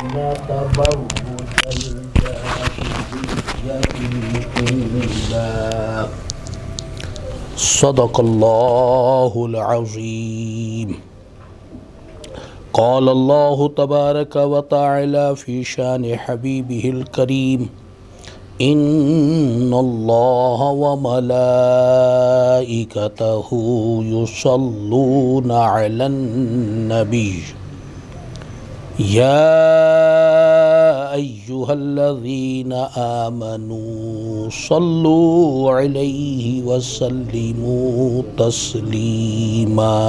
تبرج الجاهلية الأولى. صدق الله العظيم. قال الله تبارك وتعالى في شان حبيبه الكريم: إن الله وملائكته يصلون على النبي يا أيها الذين آمنوا صلوا عليه وسلموا تسليما.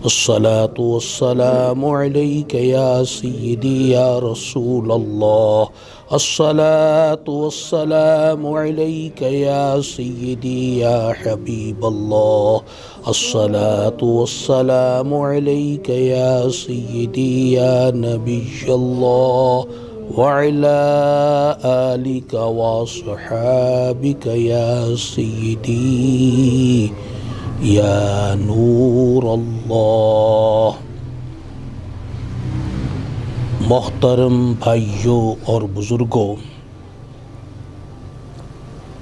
الصلاة والسلام عليك يا سيدي يا رسول الله. الصلاة والسلام عليك يا سيدي يا حبيب الله. الصلاة والسلام عليك يا سيدي يا نبي الله وعلى آلك وصحابك يا سيدي یا نور اللہ. محترم بھائیوں اور بزرگوں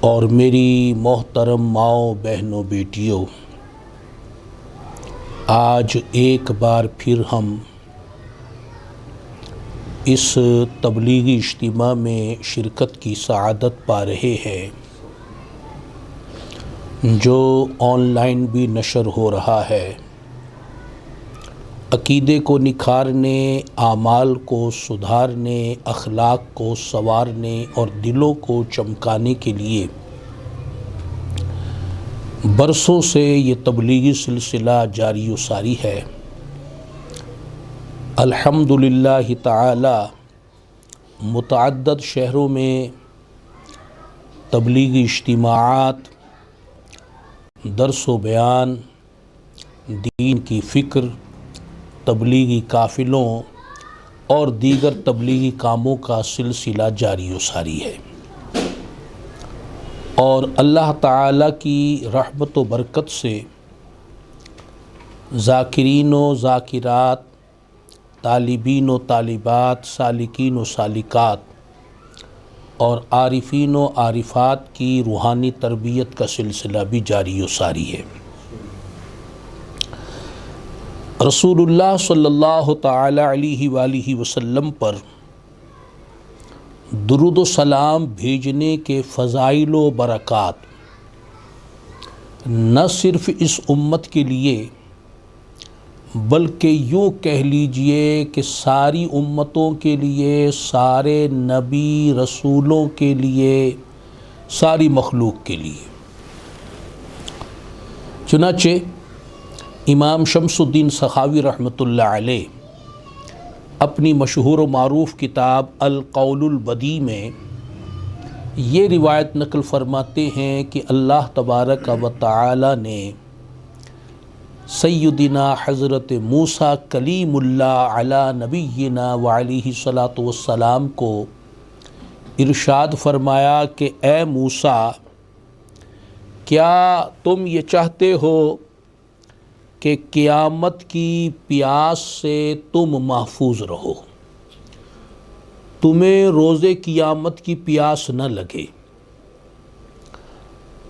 اور میری محترم ماؤں بہنوں بیٹیوں، آج ایک بار پھر ہم اس تبلیغی اجتماع میں شرکت کی سعادت پا رہے ہیں جو آن لائن بھی نشر ہو رہا ہے. عقیدے کو نکھارنے، اعمال کو سدھارنے، اخلاق کو سنوارنے اور دلوں کو چمکانے کے لیے برسوں سے یہ تبلیغی سلسلہ جاری و ساری ہے. الحمدللہ تعالی متعدد شہروں میں تبلیغی اجتماعات، درس و بیان، دین کی فکر، تبلیغی قافلوں اور دیگر تبلیغی کاموں کا سلسلہ جاری و ساری ہے. اور اللہ تعالیٰ کی رحمت و برکت سے ذاکرین و ذاکرات، طالبین و طالبات، سالکین و سالکات اور عارفین و عارفات کی روحانی تربیت کا سلسلہ بھی جاری و ساری ہے. رسول اللہ صلی اللہ تعالی علیہ وآلہ وسلم پر درود و سلام بھیجنے کے فضائل و برکات نہ صرف اس امت کے لیے بلکہ یوں کہہ لیجئے کہ ساری امتوں کے لیے، سارے نبی رسولوں کے لیے، ساری مخلوق کے لیے. چنانچہ امام شمس الدین سخاوی رحمۃ اللہ علیہ اپنی مشہور و معروف کتاب القول البدیع میں یہ روایت نقل فرماتے ہیں کہ اللہ تبارک و تعالی نے سیدنا حضرت موسیٰ کلیم اللہ علی نبینا وعلیہ الصلاۃ والسلام کو ارشاد فرمایا کہ اے موسیٰ، کیا تم یہ چاہتے ہو کہ قیامت کی پیاس سے تم محفوظ رہو، تمہیں روز قیامت کی پیاس نہ لگے؟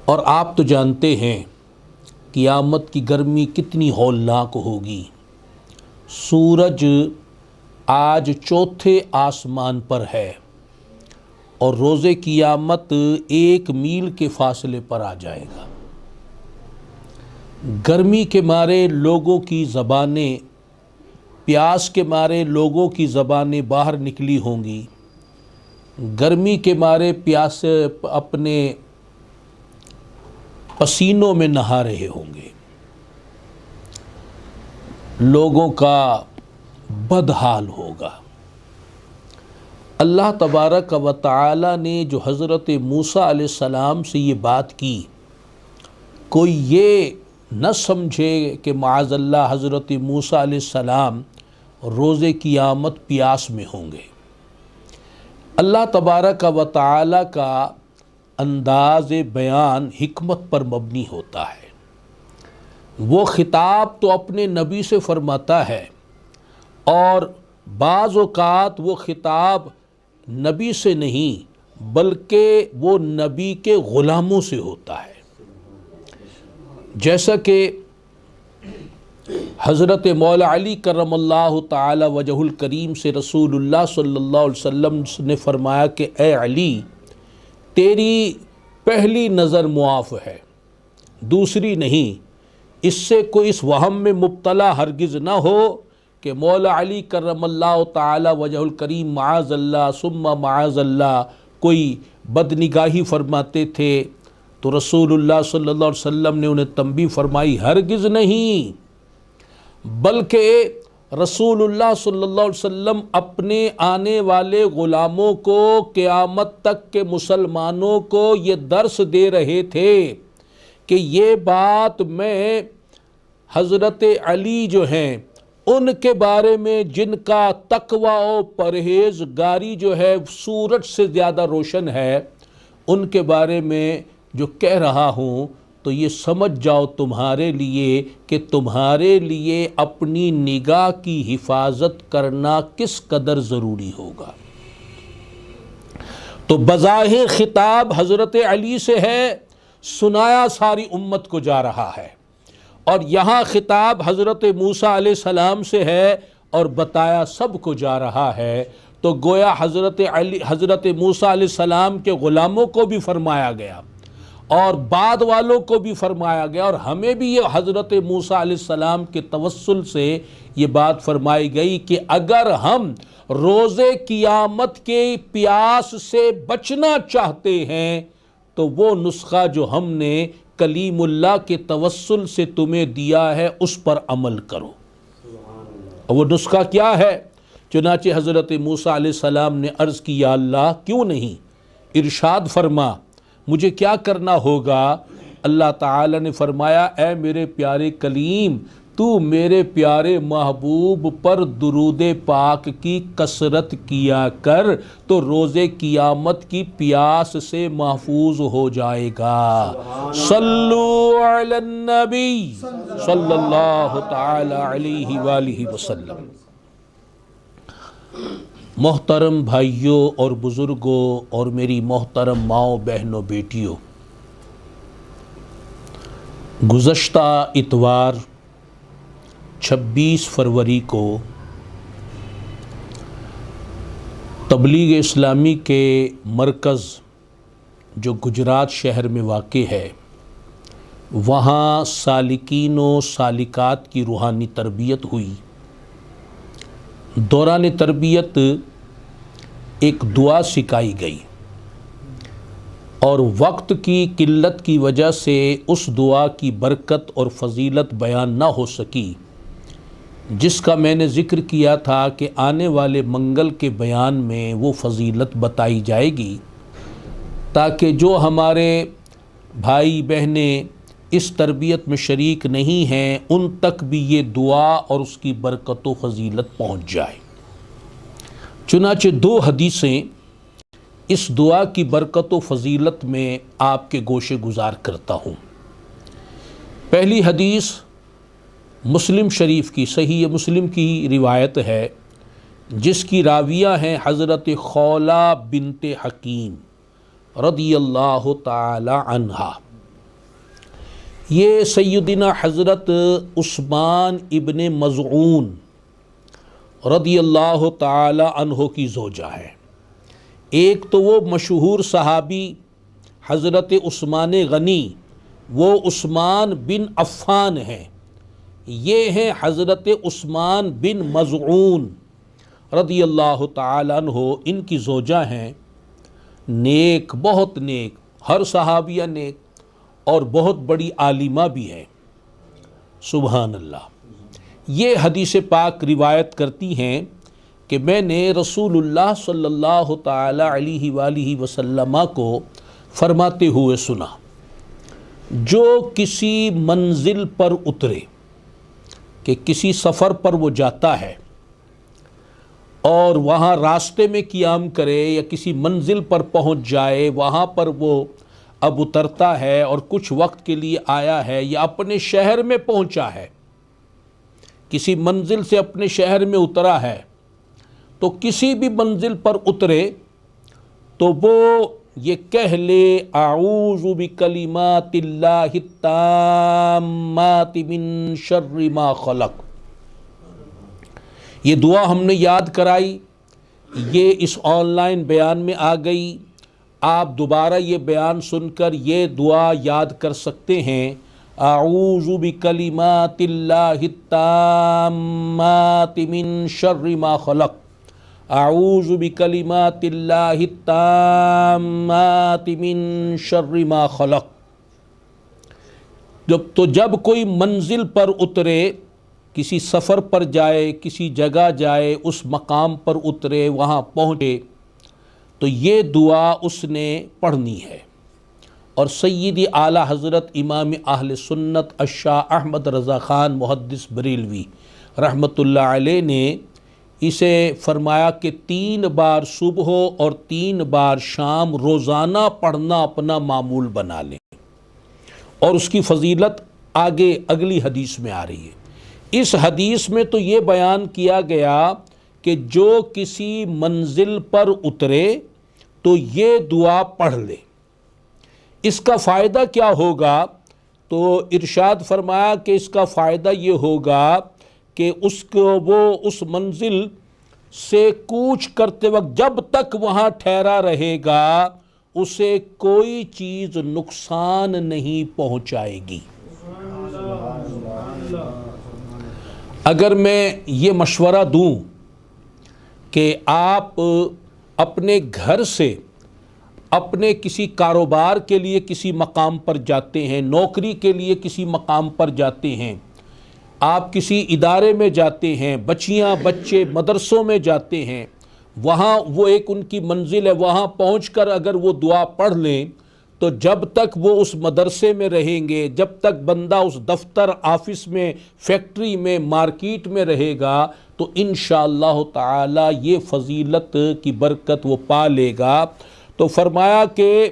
اور آپ تو جانتے ہیں قیامت کی گرمی کتنی ہولناک ہوگی. سورج آج چوتھے آسمان پر ہے اور روز قیامت 1 میل کے فاصلے پر آ جائے گا. گرمی کے مارے لوگوں کی زبانیں، پیاس کے مارے لوگوں کی زبانیں باہر نکلی ہوں گی. گرمی کے مارے پیاس اپنے پسینوں میں نہا رہے ہوں گے. لوگوں کا بد حال ہوگا. اللہ تبارک و تعالی نے جو حضرت موسیٰ علیہ السلام سے یہ بات کی، کوئی یہ نہ سمجھے کہ معاذ اللہ حضرت موسیٰ علیہ السلام روز قیامت پیاس میں ہوں گے. اللہ تبارک و تعالی کا انداز بیان حکمت پر مبنی ہوتا ہے. وہ خطاب تو اپنے نبی سے فرماتا ہے اور بعض اوقات وہ خطاب نبی سے نہیں بلکہ وہ نبی کے غلاموں سے ہوتا ہے، جیسا کہ حضرت مولا علی کرم اللہ تعالی وجہ الکریم سے رسول اللہ صلی اللہ علیہ وسلم نے فرمایا کہ اے علی، تیری پہلی نظر معاف ہے، دوسری نہیں۔ اس سے کوئی اس وہم میں مبتلا ہرگز نہ ہو کہ مولا علی کرم اللہ تعالی وجہ الکریم معاذ اللہ ثم معاذ اللہ کوئی بدنگاہی فرماتے تھے تو رسول اللہ صلی اللہ علیہ وسلم نے انہیں تنبیہ فرمائی، ہرگز نہیں، بلکہ رسول اللہ صلی اللہ علیہ وسلم اپنے آنے والے غلاموں کو، قیامت تک کے مسلمانوں کو یہ درس دے رہے تھے کہ یہ بات میں حضرت علی جو ہیں ان کے بارے میں جن کا تقوی و پرہیزگاری جو ہے سورج سے زیادہ روشن ہے، ان کے بارے میں جو کہہ رہا ہوں تو یہ سمجھ جاؤ تمہارے لیے کہ تمہارے لیے اپنی نگاہ کی حفاظت کرنا کس قدر ضروری ہوگا۔ تو بظاہر خطاب حضرت علی سے ہے، سنایا ساری امت کو جا رہا ہے، اور یہاں خطاب حضرت موسیٰ علیہ السلام سے ہے اور بتایا سب کو جا رہا ہے۔ تو گویا حضرت موسیٰ علیہ السلام کے غلاموں کو بھی فرمایا گیا اور بعد والوں کو بھی فرمایا گیا، اور ہمیں بھی یہ حضرت موسیٰ علیہ السلام کے توسل سے یہ بات فرمائی گئی کہ اگر ہم روز قیامت کے پیاس سے بچنا چاہتے ہیں تو وہ نسخہ جو ہم نے کلیم اللہ کے توسل سے تمہیں دیا ہے اس پر عمل کرو۔ اور وہ نسخہ کیا ہے؟ چنانچہ حضرت موسیٰ علیہ السلام نے عرض کی، یا اللہ کیوں نہیں، ارشاد فرما مجھے کیا کرنا ہوگا؟ اللہ تعالی نے فرمایا، اے میرے پیارے کلیم، تو میرے پیارے محبوب پر درود پاک کی کثرت کیا کر تو روز قیامت کی پیاس سے محفوظ ہو جائے گا۔ صلو علی النبی صلی اللہ تعالی علیہ وآلہ وسلم۔ محترم بھائیوں اور بزرگوں اور میری محترم ماؤں بہنوں بیٹیوں، گزشتہ اتوار 26 فروری کو تبلیغ اسلامی کے مرکز جو گجرات شہر میں واقع ہے، وہاں سالکین و سالکات کی روحانی تربیت ہوئی۔ دوران تربیت ایک دعا سکھائی گئی، اور وقت کی قلت کی وجہ سے اس دعا کی برکت اور فضیلت بیان نہ ہو سکی، جس کا میں نے ذکر کیا تھا کہ آنے والے منگل کے بیان میں وہ فضیلت بتائی جائے گی، تاکہ جو ہمارے بھائی بہنیں اس تربیت میں شریک نہیں ہیں ان تک بھی یہ دعا اور اس کی برکت و فضیلت پہنچ جائے۔ چنانچہ 2 حدیثیں اس دعا کی برکت و فضیلت میں آپ کے گوشے گزار کرتا ہوں۔ پہلی حدیث مسلم شریف کی، صحیح مسلم کی روایت ہے، جس کی راویہ ہیں حضرت خولہ بنت حکیم رضی اللہ تعالی عنہا۔ یہ سیدنا حضرت عثمان ابن مظعون رضی اللہ تعالی عنہ کی زوجہ ہے۔ ایک تو وہ مشہور صحابی حضرت عثمان غنی، وہ عثمان بن عفان ہیں، یہ ہیں حضرت عثمان بن مظعون رضی اللہ تعالی عنہ، ان کی زوجہ ہیں۔ نیک، بہت نیک، ہر صحابیہ نیک، اور بہت بڑی عالمہ بھی ہے۔ سبحان اللہ۔ یہ حدیث پاک روایت کرتی ہیں کہ میں نے رسول اللہ صلی اللہ تعالی علیہ وآلہ وسلم کو فرماتے ہوئے سنا، جو کسی منزل پر اترے، کہ کسی سفر پر وہ جاتا ہے اور وہاں راستے میں قیام کرے یا کسی منزل پر پہنچ جائے، وہاں پر وہ اب اترتا ہے اور کچھ وقت کے لیے آیا ہے یا اپنے شہر میں پہنچا ہے، کسی منزل سے اپنے شہر میں اترا ہے تو کسی بھی منزل پر اترے تو وہ یہ کہہ لے اعوذ بکلمات اللہ التامات من شر ما خلق. یہ دعا ہم نے یاد کرائی، یہ اس آن لائن بیان میں آ گئی. آپ دوبارہ یہ بیان سن کر یہ دعا یاد کر سکتے ہیں، اعوذ بکلمات اللہ التامات من شر ما خلق، اعوذ بکلمات اللہ التامات من شر ما خلق. جب کوئی منزل پر اترے، کسی سفر پر جائے، کسی جگہ جائے، اس مقام پر اترے، وہاں پہنچے، تو یہ دعا اس نے پڑھنی ہے. اور سیدی اعلیٰ حضرت امام اہل سنت الشاہ احمد رضا خان محدث بریلوی رحمۃ اللہ علیہ نے اسے فرمایا کہ 3 بار صبح اور 3 بار شام روزانہ پڑھنا اپنا معمول بنا لیں. اور اس کی فضیلت آگے اگلی حدیث میں آ رہی ہے. اس حدیث میں تو یہ بیان کیا گیا کہ جو کسی منزل پر اترے تو یہ دعا پڑھ لے. اس کا فائدہ کیا ہوگا؟ تو ارشاد فرمایا کہ اس کا فائدہ یہ ہوگا کہ وہ اس منزل سے کوچ کرتے وقت جب تک وہاں ٹھہرا رہے گا اسے کوئی چیز نقصان نہیں پہنچائے گی. اگر میں یہ مشورہ دوں کہ آپ اپنے گھر سے اپنے کسی کاروبار کے لیے کسی مقام پر جاتے ہیں، نوکری کے لیے کسی مقام پر جاتے ہیں، آپ کسی ادارے میں جاتے ہیں، بچیاں بچے مدرسوں میں جاتے ہیں، وہاں وہ ایک ان کی منزل ہے، وہاں پہنچ کر اگر وہ دعا پڑھ لیں تو جب تک وہ اس مدرسے میں رہیں گے، جب تک بندہ اس دفتر، آفس میں، فیکٹری میں، مارکیٹ میں رہے گا تو انشاءاللہ تعالی یہ فضیلت کی برکت وہ پا لے گا. تو فرمایا کہ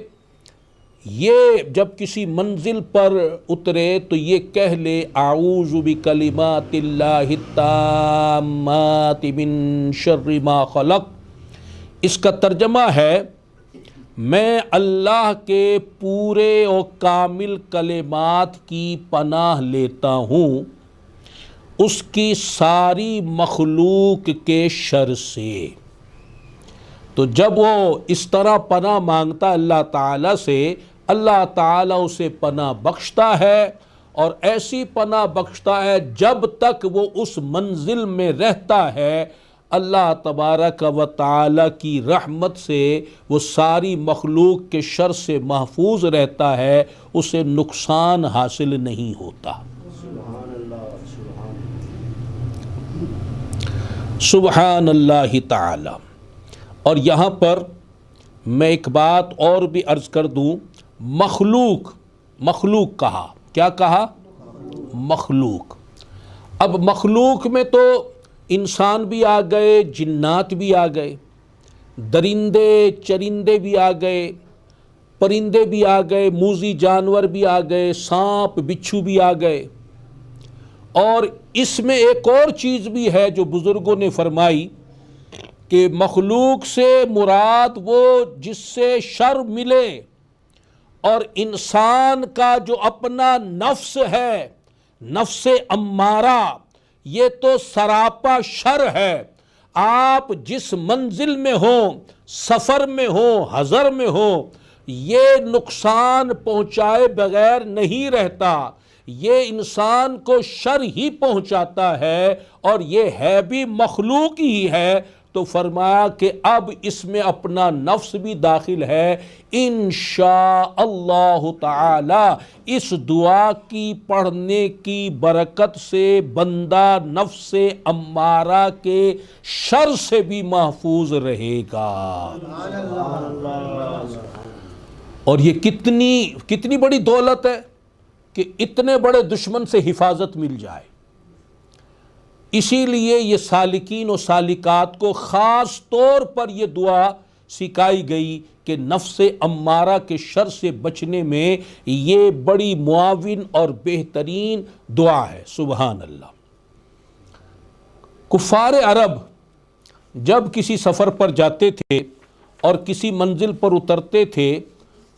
یہ جب کسی منزل پر اترے تو یہ کہہ لے اعوذ بکلمات اللہ التامات من شر ما خلق. اس کا ترجمہ ہے میں اللہ کے پورے اور کامل کلمات کی پناہ لیتا ہوں اس کی ساری مخلوق کے شر سے. تو جب وہ اس طرح پناہ مانگتا اللہ تعالیٰ سے، اللہ تعالیٰ اسے پناہ بخشتا ہے، اور ایسی پناہ بخشتا ہے جب تک وہ اس منزل میں رہتا ہے اللہ تبارک و تعالیٰ کی رحمت سے وہ ساری مخلوق کے شر سے محفوظ رہتا ہے، اسے نقصان حاصل نہیں ہوتا. سبحان اللہ تعالی. اور یہاں پر میں ایک بات اور بھی عرض کر دوں، مخلوق کہا، کیا کہا؟ مخلوق. اب مخلوق میں تو انسان بھی آ گئے، جنات بھی آ گئے، درندے چرندے بھی آ گئے، پرندے بھی آ گئے، موذی جانور بھی آ گئے، سانپ بچھو بھی آ گئے. اور اس میں ایک اور چیز بھی ہے جو بزرگوں نے فرمائی کہ مخلوق سے مراد وہ جس سے شر ملے، اور انسان کا جو اپنا نفس ہے، نفس امارہ، یہ تو سراپا شر ہے. آپ جس منزل میں ہوں، سفر میں ہوں، حضر میں ہوں، یہ نقصان پہنچائے بغیر نہیں رہتا، یہ انسان کو شر ہی پہنچاتا ہے، اور یہ ہے بھی مخلوق ہی ہے. تو فرمایا کہ اب اس میں اپنا نفس بھی داخل ہے. انشاءاللہ تعالی اس دعا کی پڑھنے کی برکت سے بندہ نفس امارہ کے شر سے بھی محفوظ رہے گا. اور یہ کتنی بڑی دولت ہے کہ اتنے بڑے دشمن سے حفاظت مل جائے. اسی لیے یہ سالکین و سالکات کو خاص طور پر یہ دعا سکھائی گئی کہ نفس امارہ کے شر سے بچنے میں یہ بڑی معاون اور بہترین دعا ہے. سبحان اللہ. کفار عرب جب کسی سفر پر جاتے تھے اور کسی منزل پر اترتے تھے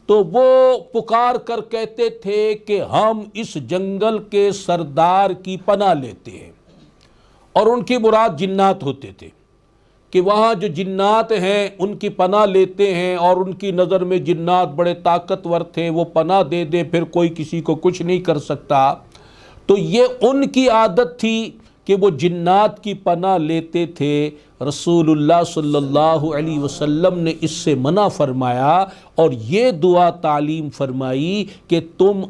تو وہ پکار کر کہتے تھے کہ ہم اس جنگل کے سردار کی پناہ لیتے ہیں، اور ان کی مراد جنات ہوتے تھے کہ وہاں جو جنات ہیں ان کی پناہ لیتے ہیں، اور ان کی نظر میں جنات بڑے طاقتور تھے، وہ پناہ دے دے پھر کوئی کسی کو کچھ نہیں کر سکتا۔ تو یہ ان کی عادت تھی کہ وہ جنات کی پناہ لیتے تھے۔ رسول اللہ صلی اللہ علیہ وسلم نے اس سے منع فرمایا اور یہ دعا تعلیم فرمائی کہ تم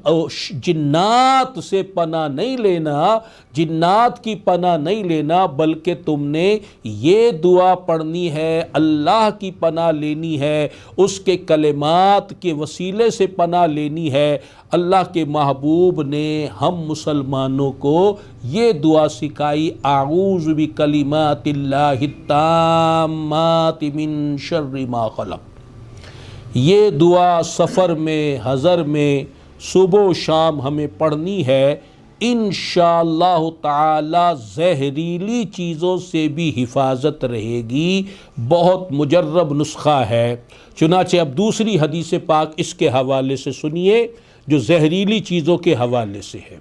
جنات سے پناہ نہیں لینا، جنات کی پناہ نہیں لینا، بلکہ تم نے یہ دعا پڑھنی ہے، اللہ کی پناہ لینی ہے، اس کے کلمات کے وسیلے سے پناہ لینی ہے۔ اللہ کے محبوب نے ہم مسلمانوں کو یہ دعا سکھائی، اعوذ بکلمات اللہ التامات من شر ما خلق۔ یہ دعا سفر میں، حضر میں، صبح و شام ہمیں پڑھنی ہے۔ انشاءاللہ تعالی زہریلی چیزوں سے بھی حفاظت رہے گی۔ بہت مجرب نسخہ ہے۔ چنانچہ اب دوسری حدیث پاک اس کے حوالے سے سنیے جو زہریلی چیزوں کے حوالے سے ہے۔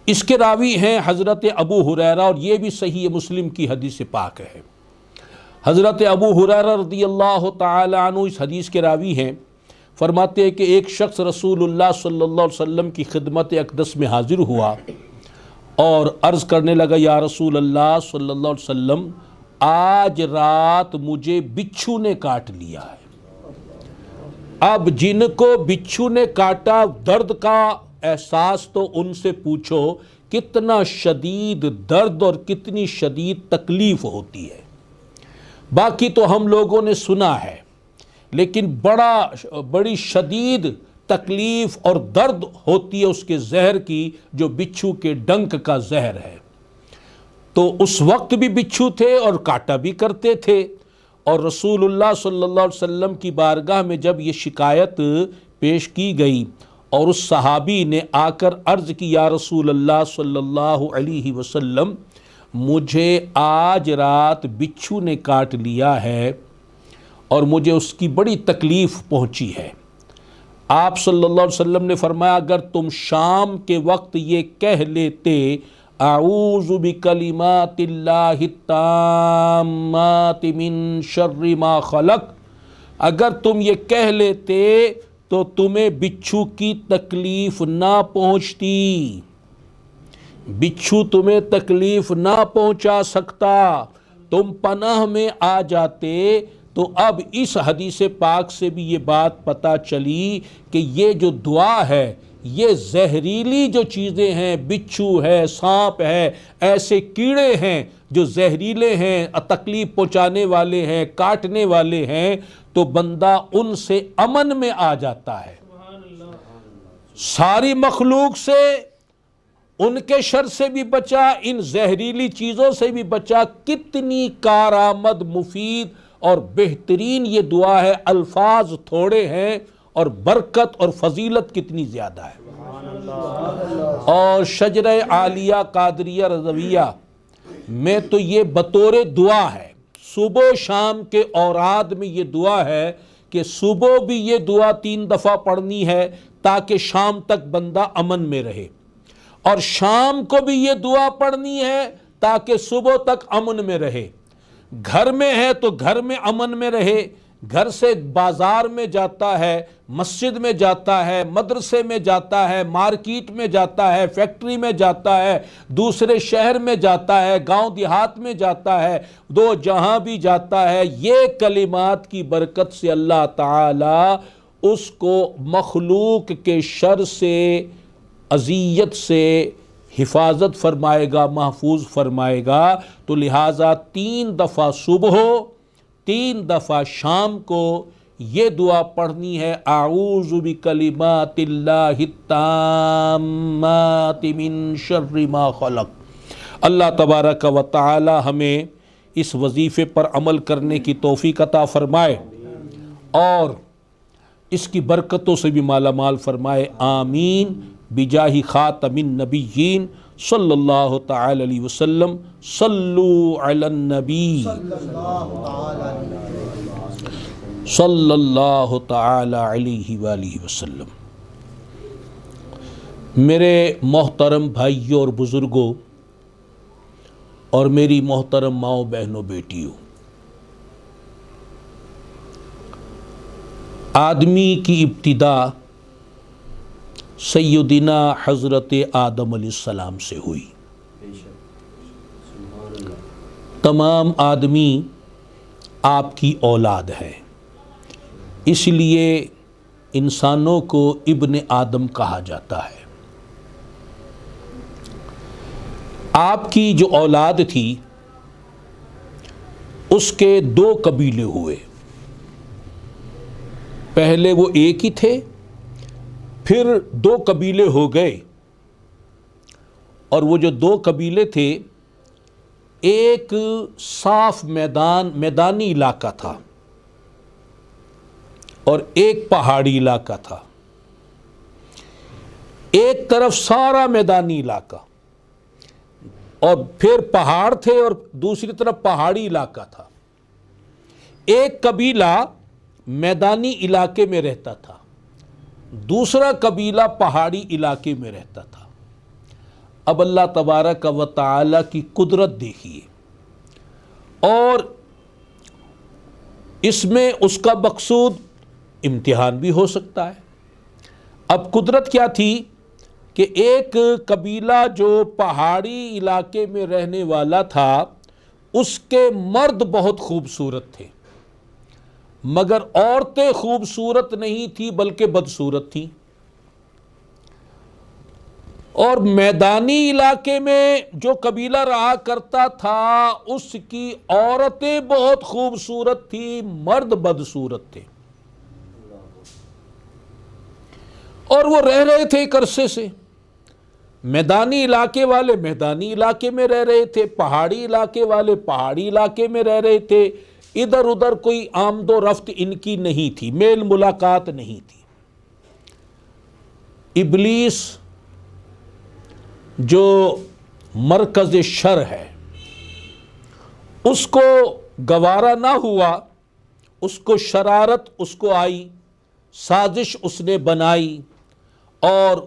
اس کے راوی ہیں حضرت ابو ہریرہ، اور یہ بھی صحیح مسلم کی حدیث پاک ہے۔ حضرت ابو ہریرہ رضی اللہ تعالی عنہ اس حدیث کے راوی ہیں۔ فرماتے ہیں کہ ایک شخص رسول اللہ صلی اللہ علیہ وسلم کی خدمت اقدس میں حاضر ہوا اور عرض کرنے لگا، یا رسول اللہ صلی اللہ علیہ وسلم، آج رات مجھے بچھو نے کاٹ لیا ہے۔ اب جن کو بچھو نے کاٹا درد کا احساس تو ان سے پوچھو کتنا شدید درد اور کتنی شدید تکلیف ہوتی ہے۔ باقی تو ہم لوگوں نے سنا ہے، لیکن بڑی شدید تکلیف اور درد ہوتی ہے اس کے زہر کی جو بچھو کے ڈنک کا زہر ہے۔ تو اس وقت بھی بچھو تھے اور کاٹا بھی کرتے تھے، اور رسول اللہ صلی اللہ علیہ وسلم کی بارگاہ میں جب یہ شکایت پیش کی گئی اور اس صحابی نے آ کر عرض کی، یا رسول اللہ صلی اللہ علیہ وسلم، مجھے آج رات بچھو نے کاٹ لیا ہے اور مجھے اس کی بڑی تکلیف پہنچی ہے۔ آپ صلی اللہ علیہ وسلم نے فرمایا، اگر تم شام کے وقت یہ کہہ لیتے، اعوذ بکلمات اللہ التامات من شر ما خلق، اگر تم یہ کہہ لیتے تو تمہیں بچھو کی تکلیف نہ پہنچتی، بچھو تمہیں تکلیف نہ پہنچا سکتا، تم پناہ میں آ جاتے۔ تو اب اس حدیث پاک سے بھی یہ بات پتہ چلی کہ یہ جو دعا ہے، یہ زہریلی جو چیزیں ہیں، بچھو ہے، سانپ ہے، ایسے کیڑے ہیں جو زہریلے ہیں، تکلیف پہنچانے والے ہیں، کاٹنے والے ہیں، تو بندہ ان سے امن میں آ جاتا ہے۔ ساری مخلوق سے، ان کے شر سے بھی بچا، ان زہریلی چیزوں سے بھی بچا۔ کتنی کارآمد، مفید اور بہترین یہ دعا ہے، الفاظ تھوڑے ہیں اور برکت اور فضیلت کتنی زیادہ ہے۔ اور شجرہ عالیہ قادریہ رضویہ میں تو یہ بطور دعا ہے، صبح و شام کے اوراد میں یہ دعا ہے کہ صبح بھی یہ دعا 3 دفعہ پڑھنی ہے تاکہ شام تک بندہ امن میں رہے، اور شام کو بھی یہ دعا پڑھنی ہے تاکہ صبح تک امن میں رہے۔ گھر میں ہے تو گھر میں امن میں رہے، گھر سے بازار میں جاتا ہے، مسجد میں جاتا ہے، مدرسے میں جاتا ہے، مارکیٹ میں جاتا ہے، فیکٹری میں جاتا ہے، دوسرے شہر میں جاتا ہے، گاؤں دیہات میں جاتا ہے، دو جہاں بھی جاتا ہے، یہ کلمات کی برکت سے اللہ تعالی اس کو مخلوق کے شر سے، اذیت سے حفاظت فرمائے گا، محفوظ فرمائے گا۔ تو لہٰذا 3 دفعہ صبح، 3 دفعہ شام کو یہ دعا پڑھنی ہے، اعوذ بکلمات اللہ التامات من شر ما خلق۔ اللہ تبارک و تعالی ہمیں اس وظیفے پر عمل کرنے کی توفیق عطا فرمائے اور اس کی برکتوں سے بھی مالا مال فرمائے، آمین، بجاہ خاتم النبیین صلی اللہ تعالی علیہ وسلم صلو علی النبی صلی اللہ تعالی علیہ وآلہ وسلم۔ میرے محترم بھائیوں اور بزرگوں اور میری محترم ماؤں بہنوں بیٹیوں، آدمی کی ابتدا سیدنا حضرت آدم علیہ السلام سے ہوئی۔ تمام آدمی آپ کی اولاد ہے، اس لیے انسانوں کو ابن آدم کہا جاتا ہے۔ آپ کی جو اولاد تھی اس کے دو قبیلے ہوئے، پہلے وہ ایک ہی تھے، پھر دو قبیلے ہو گئے، اور وہ جو دو قبیلے تھے ایک صاف میدانی علاقہ تھا اور ایک پہاڑی علاقہ تھا۔ ایک طرف سارا میدانی علاقہ اور پھر پہاڑ تھے اور دوسری طرف پہاڑی علاقہ تھا۔ ایک قبیلہ میدانی علاقے میں رہتا تھا، دوسرا قبیلہ پہاڑی علاقے میں رہتا تھا۔ اب اللہ تبارک و تعالی کی قدرت دیکھیے، اور اس میں اس کا مقصود امتحان بھی ہو سکتا ہے۔ اب قدرت کیا تھی کہ ایک قبیلہ جو پہاڑی علاقے میں رہنے والا تھا اس کے مرد بہت خوبصورت تھے، مگر عورتیں خوبصورت نہیں تھی بلکہ بدصورت تھیں۔ اور میدانی علاقے میں جو قبیلہ رہا کرتا تھا اس کی عورتیں بہت خوبصورت تھیں، مرد بدصورت تھے، اور وہ رہ رہے تھے ایک عرصے سے۔ میدانی علاقے والے میدانی علاقے میں رہ رہے تھے، پہاڑی علاقے والے پہاڑی علاقے میں رہ رہے تھے، ادھر ادھر کوئی آمد و رفت ان کی نہیں تھی، میل ملاقات نہیں تھی۔ ابلیس جو مرکز شر ہے اس کو گوارا نہ ہوا، اس کو شرارت اس کو آئی، سازش اس نے بنائی اور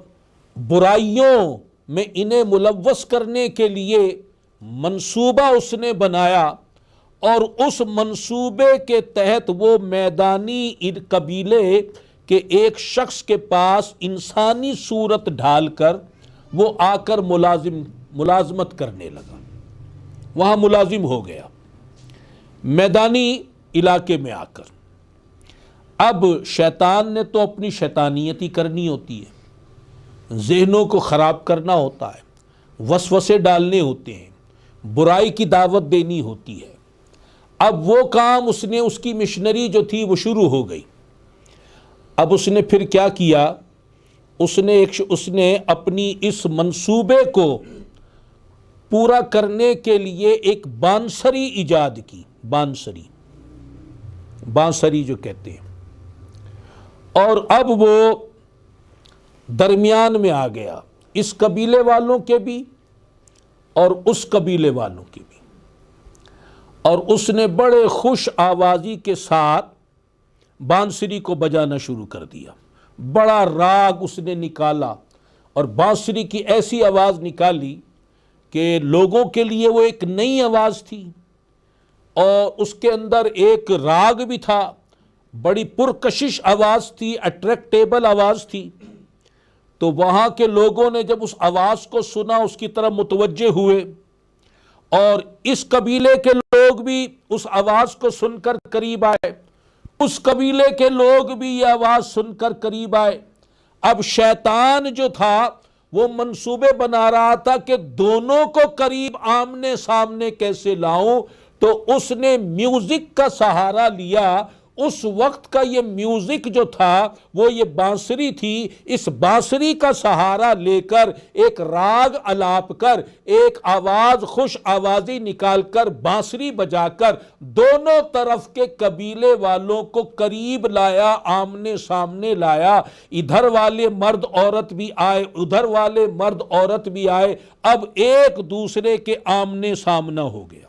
برائیوں میں انہیں ملوث کرنے کے لیے منصوبہ اس نے بنایا، اور اس منصوبے کے تحت وہ میدانی قبیلے کے ایک شخص کے پاس انسانی صورت ڈھال کر وہ آ کر ملازمت کرنے لگا، وہاں ملازم ہو گیا میدانی علاقے میں آ کر۔ اب شیطان نے تو اپنی شیطانیت ہی کرنی ہوتی ہے، ذہنوں کو خراب کرنا ہوتا ہے، وسوسے ڈالنے ہوتے ہیں، برائی کی دعوت دینی ہوتی ہے۔ اب وہ کام اس نے، اس کی مشنری جو تھی وہ شروع ہو گئی۔ اب اس نے پھر کیا کیا، اس نے اپنی اس منصوبے کو پورا کرنے کے لیے ایک بانسری ایجاد کی، بانسری جو کہتے ہیں، اور اب وہ درمیان میں آ گیا، اس قبیلے والوں کے بھی اور اس قبیلے والوں کے بھی، اور اس نے بڑے خوش آوازی کے ساتھ بانسری کو بجانا شروع کر دیا۔ بڑا راگ اس نے نکالا اور بانسری کی ایسی آواز نکالی کہ لوگوں کے لیے وہ ایک نئی آواز تھی، اور اس کے اندر ایک راگ بھی تھا، بڑی پرکشش آواز تھی، اٹریکٹیبل آواز تھی۔ تو وہاں کے لوگوں نے جب اس آواز کو سنا اس کی طرف متوجہ ہوئے، اور اس قبیلے کے لوگ بھی اس آواز کو سن کر قریب آئے، اس قبیلے کے لوگ بھی یہ آواز سن کر قریب آئے۔ اب شیطان جو تھا وہ منصوبے بنا رہا تھا کہ دونوں کو قریب آمنے سامنے کیسے لاؤں، تو اس نے میوزک کا سہارا لیا، اس وقت کا یہ میوزک جو تھا وہ یہ بانسری تھی، اس بانسری کا سہارا لے کر ایک راگ الاپ کر ایک آواز خوش آوازی نکال کر بانسری بجا کر دونوں طرف کے قبیلے والوں کو قریب لایا، آمنے سامنے لایا، ادھر والے مرد عورت بھی آئے ادھر والے مرد عورت بھی آئے، اب ایک دوسرے کے آمنے سامنا ہو گیا۔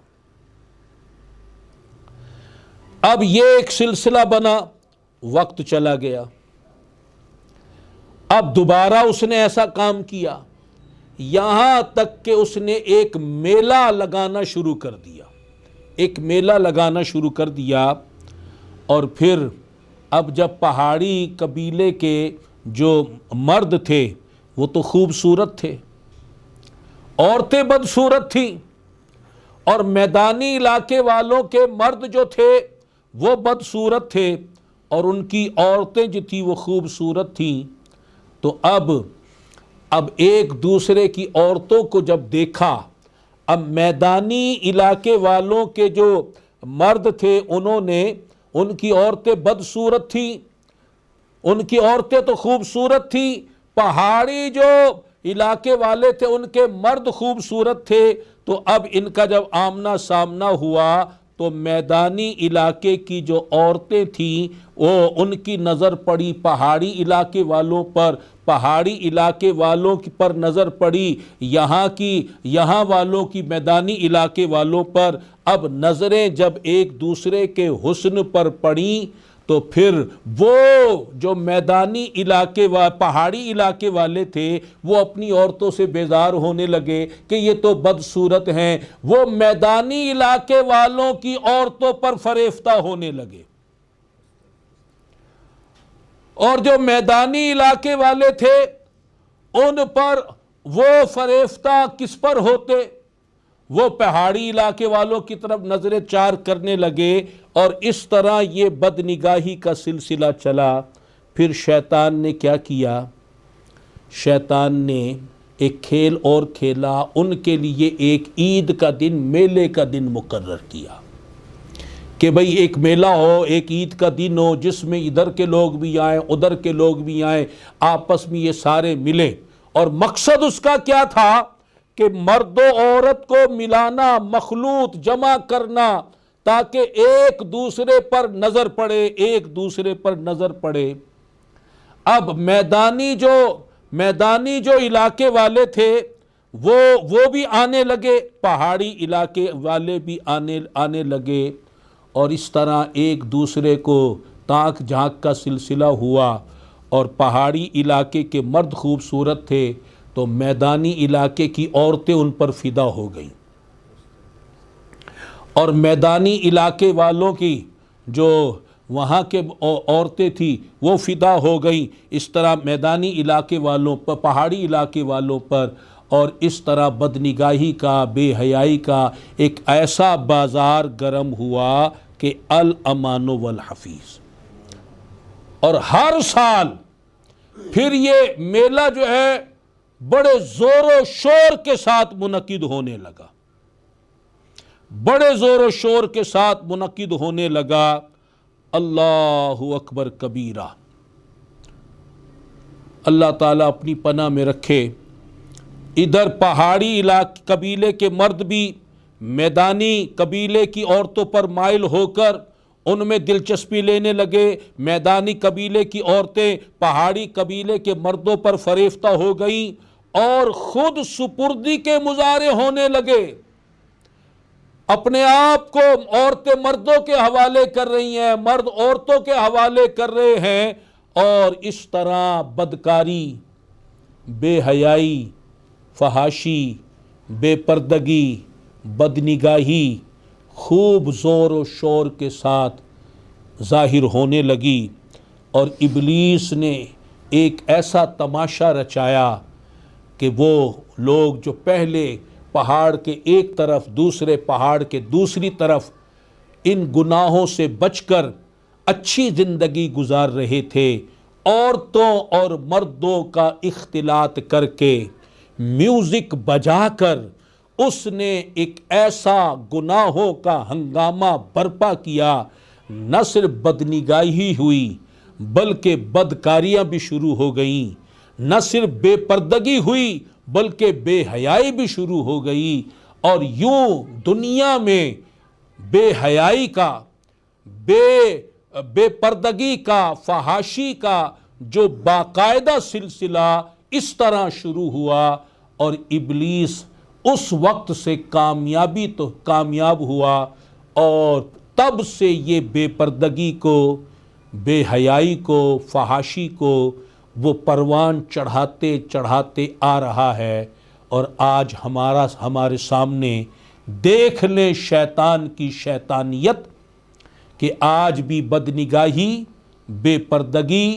اب یہ ایک سلسلہ بنا، وقت چلا گیا، اب دوبارہ اس نے ایسا کام کیا، یہاں تک کہ اس نے ایک میلہ لگانا شروع کر دیا، ایک میلہ لگانا شروع کر دیا۔ اور پھر اب جب پہاڑی قبیلے کے جو مرد تھے وہ تو خوبصورت تھے، عورتیں بدصورت تھیں، اور میدانی علاقے والوں کے مرد جو تھے وہ بدصورت تھے، اور ان کی عورتیں جو تھیں وہ خوبصورت تھیں۔ تو اب ایک دوسرے کی عورتوں کو جب دیکھا، اب میدانی علاقے والوں کے جو مرد تھے انہوں نے، ان کی عورتیں بدصورت تھیں، ان کی عورتیں تو خوبصورت تھیں، پہاڑی جو علاقے والے تھے ان کے مرد خوبصورت تھے، تو اب ان کا جب آمنا سامنا ہوا تو میدانی علاقے کی جو عورتیں تھیں وہ ان کی نظر پڑی پہاڑی علاقے والوں پر، پہاڑی علاقے والوں پر نظر پڑی یہاں والوں کی میدانی علاقے والوں پر۔ اب نظریں جب ایک دوسرے کے حسن پر پڑیں تو پھر وہ جو میدانی علاقے پہاڑی علاقے والے تھے وہ اپنی عورتوں سے بیزار ہونے لگے کہ یہ تو بدصورت ہیں، وہ میدانی علاقے والوں کی عورتوں پر فریفتہ ہونے لگے، اور جو میدانی علاقے والے تھے ان پر وہ فریفتہ کس پر ہوتے؟ وہ پہاڑی علاقے والوں کی طرف نظریں چار کرنے لگے، اور اس طرح یہ بدنگاہی کا سلسلہ چلا۔ پھر شیطان نے کیا کیا؟ شیطان نے ایک کھیل اور کھیلا، ان کے لیے ایک عید کا دن، میلے کا دن مقرر کیا کہ بھئی ایک میلہ ہو، ایک عید کا دن ہو جس میں ادھر کے لوگ بھی آئیں ادھر کے لوگ بھی آئیں، آپس میں یہ سارے ملیں۔ اور مقصد اس کا کیا تھا کہ مرد و عورت کو ملانا، مخلوط جمع کرنا، تاکہ ایک دوسرے پر نظر پڑے، ایک دوسرے پر نظر پڑے۔ اب میدانی جو علاقے والے تھے وہ بھی آنے لگے، پہاڑی علاقے والے بھی آنے لگے، اور اس طرح ایک دوسرے کو تاک جھانک کا سلسلہ ہوا۔ اور پہاڑی علاقے کے مرد خوبصورت تھے تو میدانی علاقے کی عورتیں ان پر فدا ہو گئیں، اور میدانی علاقے والوں کی جو وہاں کے عورتیں تھیں وہ فدا ہو گئیں، اس طرح میدانی علاقے والوں پر، پہاڑی علاقے والوں پر، اور اس طرح بدنگاہی کا، بے حیائی کا ایک ایسا بازار گرم ہوا کہ الامان والحفیظ۔ اور ہر سال پھر یہ میلہ جو ہے بڑے زور و شور کے ساتھ منعقد ہونے لگا، بڑے زور و شور کے ساتھ منعقد ہونے لگا۔ اللہ اکبر کبیرہ، اللہ تعالیٰ اپنی پناہ میں رکھے۔ ادھر پہاڑی قبیلے کے مرد بھی میدانی قبیلے کی عورتوں پر مائل ہو کر ان میں دلچسپی لینے لگے، میدانی قبیلے کی عورتیں پہاڑی قبیلے کے مردوں پر فریفتہ ہو گئیں، اور خود سپردی کے مظاہرے ہونے لگے، اپنے آپ کو عورتیں مردوں کے حوالے کر رہی ہیں، مرد عورتوں کے حوالے کر رہے ہیں، اور اس طرح بدکاری، بے حیائی، فحاشی، بے پردگی، بدنگاہی خوب زور و شور کے ساتھ ظاہر ہونے لگی۔ اور ابلیس نے ایک ایسا تماشا رچایا کہ وہ لوگ جو پہلے پہاڑ کے ایک طرف، دوسرے پہاڑ کے دوسری طرف ان گناہوں سے بچ کر اچھی زندگی گزار رہے تھے، عورتوں اور مردوں کا اختلاط کر کے، میوزک بجا کر اس نے ایک ایسا گناہوں کا ہنگامہ برپا کیا، نہ صرف بدنگاہی ہوئی بلکہ بدکاریاں بھی شروع ہو گئیں، نہ صرف بے پردگی ہوئی بلکہ بے حیائی بھی شروع ہو گئی، اور یوں دنیا میں بے حیائی کا، بے پردگی کا، فحاشی کا جو باقاعدہ سلسلہ اس طرح شروع ہوا، اور ابلیس اس وقت سے کامیاب ہوا، اور تب سے یہ بے پردگی کو، بے حیائی کو، فحاشی کو وہ پروان چڑھاتے آ رہا ہے۔ اور آج ہمارے سامنے دیکھ لیں شیطان کی شیطانیت، کہ آج بھی بدنگاہی، بے پردگی،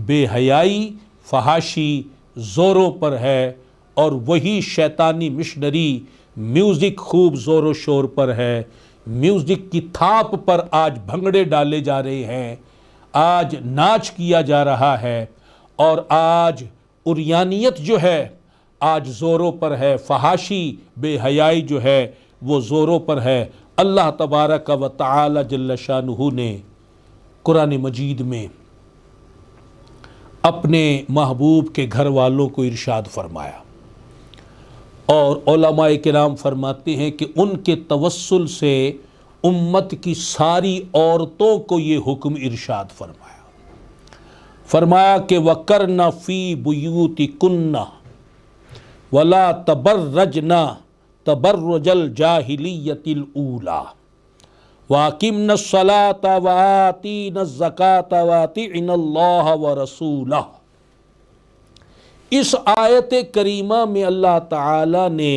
بے حیائی، فحاشی زوروں پر ہے، اور وہی شیطانی مشنری میوزک خوب زور و شور پر ہے، میوزک کی تھاپ پر آج بھنگڑے ڈالے جا رہے ہیں، آج ناچ کیا جا رہا ہے، اور آج عریانیت جو ہے آج زوروں پر ہے، فحاشی، بے حیائی جو ہے وہ زوروں پر ہے۔ اللہ تبارک و تعالی جل شانہ نے قرآن مجید میں اپنے محبوب کے گھر والوں کو ارشاد فرمایا، اور علماء کرام فرماتے ہیں کہ ان کے توسل سے امت کی ساری عورتوں کو یہ حکم ارشاد فرمایا کہ وَقَرْنَ فِي بُيُوتِكُنَّ وَلَا تَبَرَّجْنَ تَبَرُّجَ الْجَاهِلِيَّةِ الْأُولَى وَأَقِمْنَ الصَّلَاةَ وَآتِينَ الزَّكَاةَ وَأَطِعْنَ اللَّهَ وَرَسُولَهُ۔ اس آیت کریمہ میں اللہ تعالی نے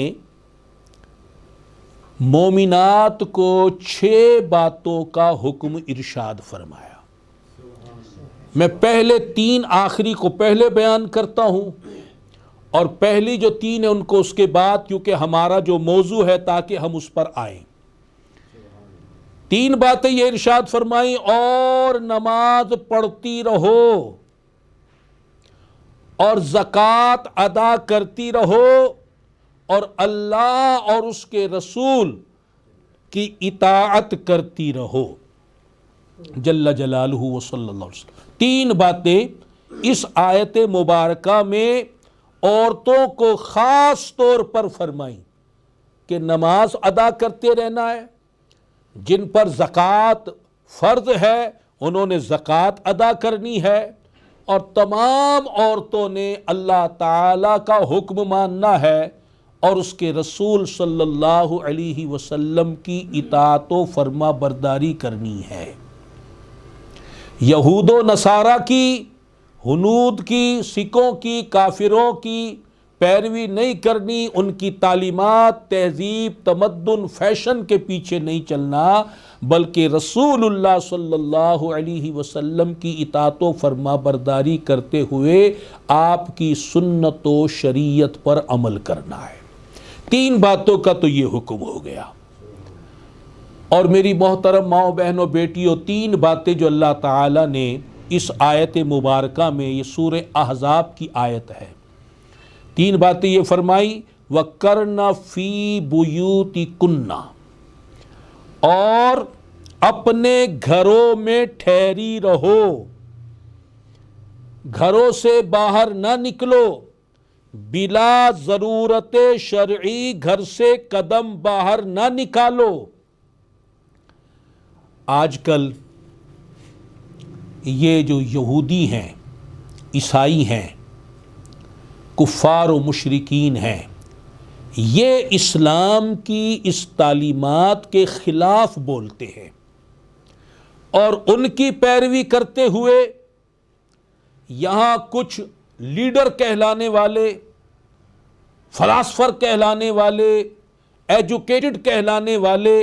مومنات کو 6 باتوں کا حکم ارشاد فرمایا۔ میں پہلے 3 آخری کو پہلے بیان کرتا ہوں، اور پہلی جو 3 ہیں ان کو اس کے بعد، کیونکہ ہمارا جو موضوع ہے تاکہ ہم اس پر آئیں۔ 3 باتیں یہ ارشاد فرمائیں، اور نماز پڑھتی رہو، اور زکوٰۃ ادا کرتی رہو، اور اللہ اور اس کے رسول کی اطاعت کرتی رہو جل جلالہ و صلی اللہ علیہ وسلم۔ 3 باتیں اس آیت مبارکہ میں عورتوں کو خاص طور پر فرمائیں، کہ نماز ادا کرتے رہنا ہے، جن پر زکوٰۃ فرض ہے انہوں نے زکوٰۃ ادا کرنی ہے، اور تمام عورتوں نے اللہ تعالیٰ کا حکم ماننا ہے، اور اس کے رسول صلی اللہ علیہ وسلم کی اطاعت و فرما برداری کرنی ہے۔ یہود و نصارہ کی، ہنود کی، سکھوں کی، کافروں کی پیروی نہیں کرنی، ان کی تعلیمات، تہذیب، تمدن، فیشن کے پیچھے نہیں چلنا، بلکہ رسول اللہ صلی اللہ علیہ وسلم کی اطاعت و فرما برداری کرتے ہوئے آپ کی سنت و شریعت پر عمل کرنا ہے۔ 3 باتوں کا تو یہ حکم ہو گیا۔ اور میری محترم ماؤں، بہنوں، بیٹیوں، 3 باتیں جو اللہ تعالیٰ نے اس آیت مبارکہ میں، یہ سورہ احزاب کی آیت ہے، 3 باتیں یہ فرمائی، وَقَرْنَ فِي بُيُوتِكُنَّ، اور اپنے گھروں میں ٹھہری رہو، گھروں سے باہر نہ نکلو، بلا ضرورت شرعی گھر سے قدم باہر نہ نکالو۔ آج کل یہ جو یہودی ہیں، عیسائی ہیں، کفار و مشرکین ہیں، یہ اسلام کی اس تعلیمات کے خلاف بولتے ہیں، اور ان کی پیروی کرتے ہوئے یہاں کچھ لیڈر کہلانے والے، فلاسفر کہلانے والے، ایجوکیٹڈ کہلانے والے،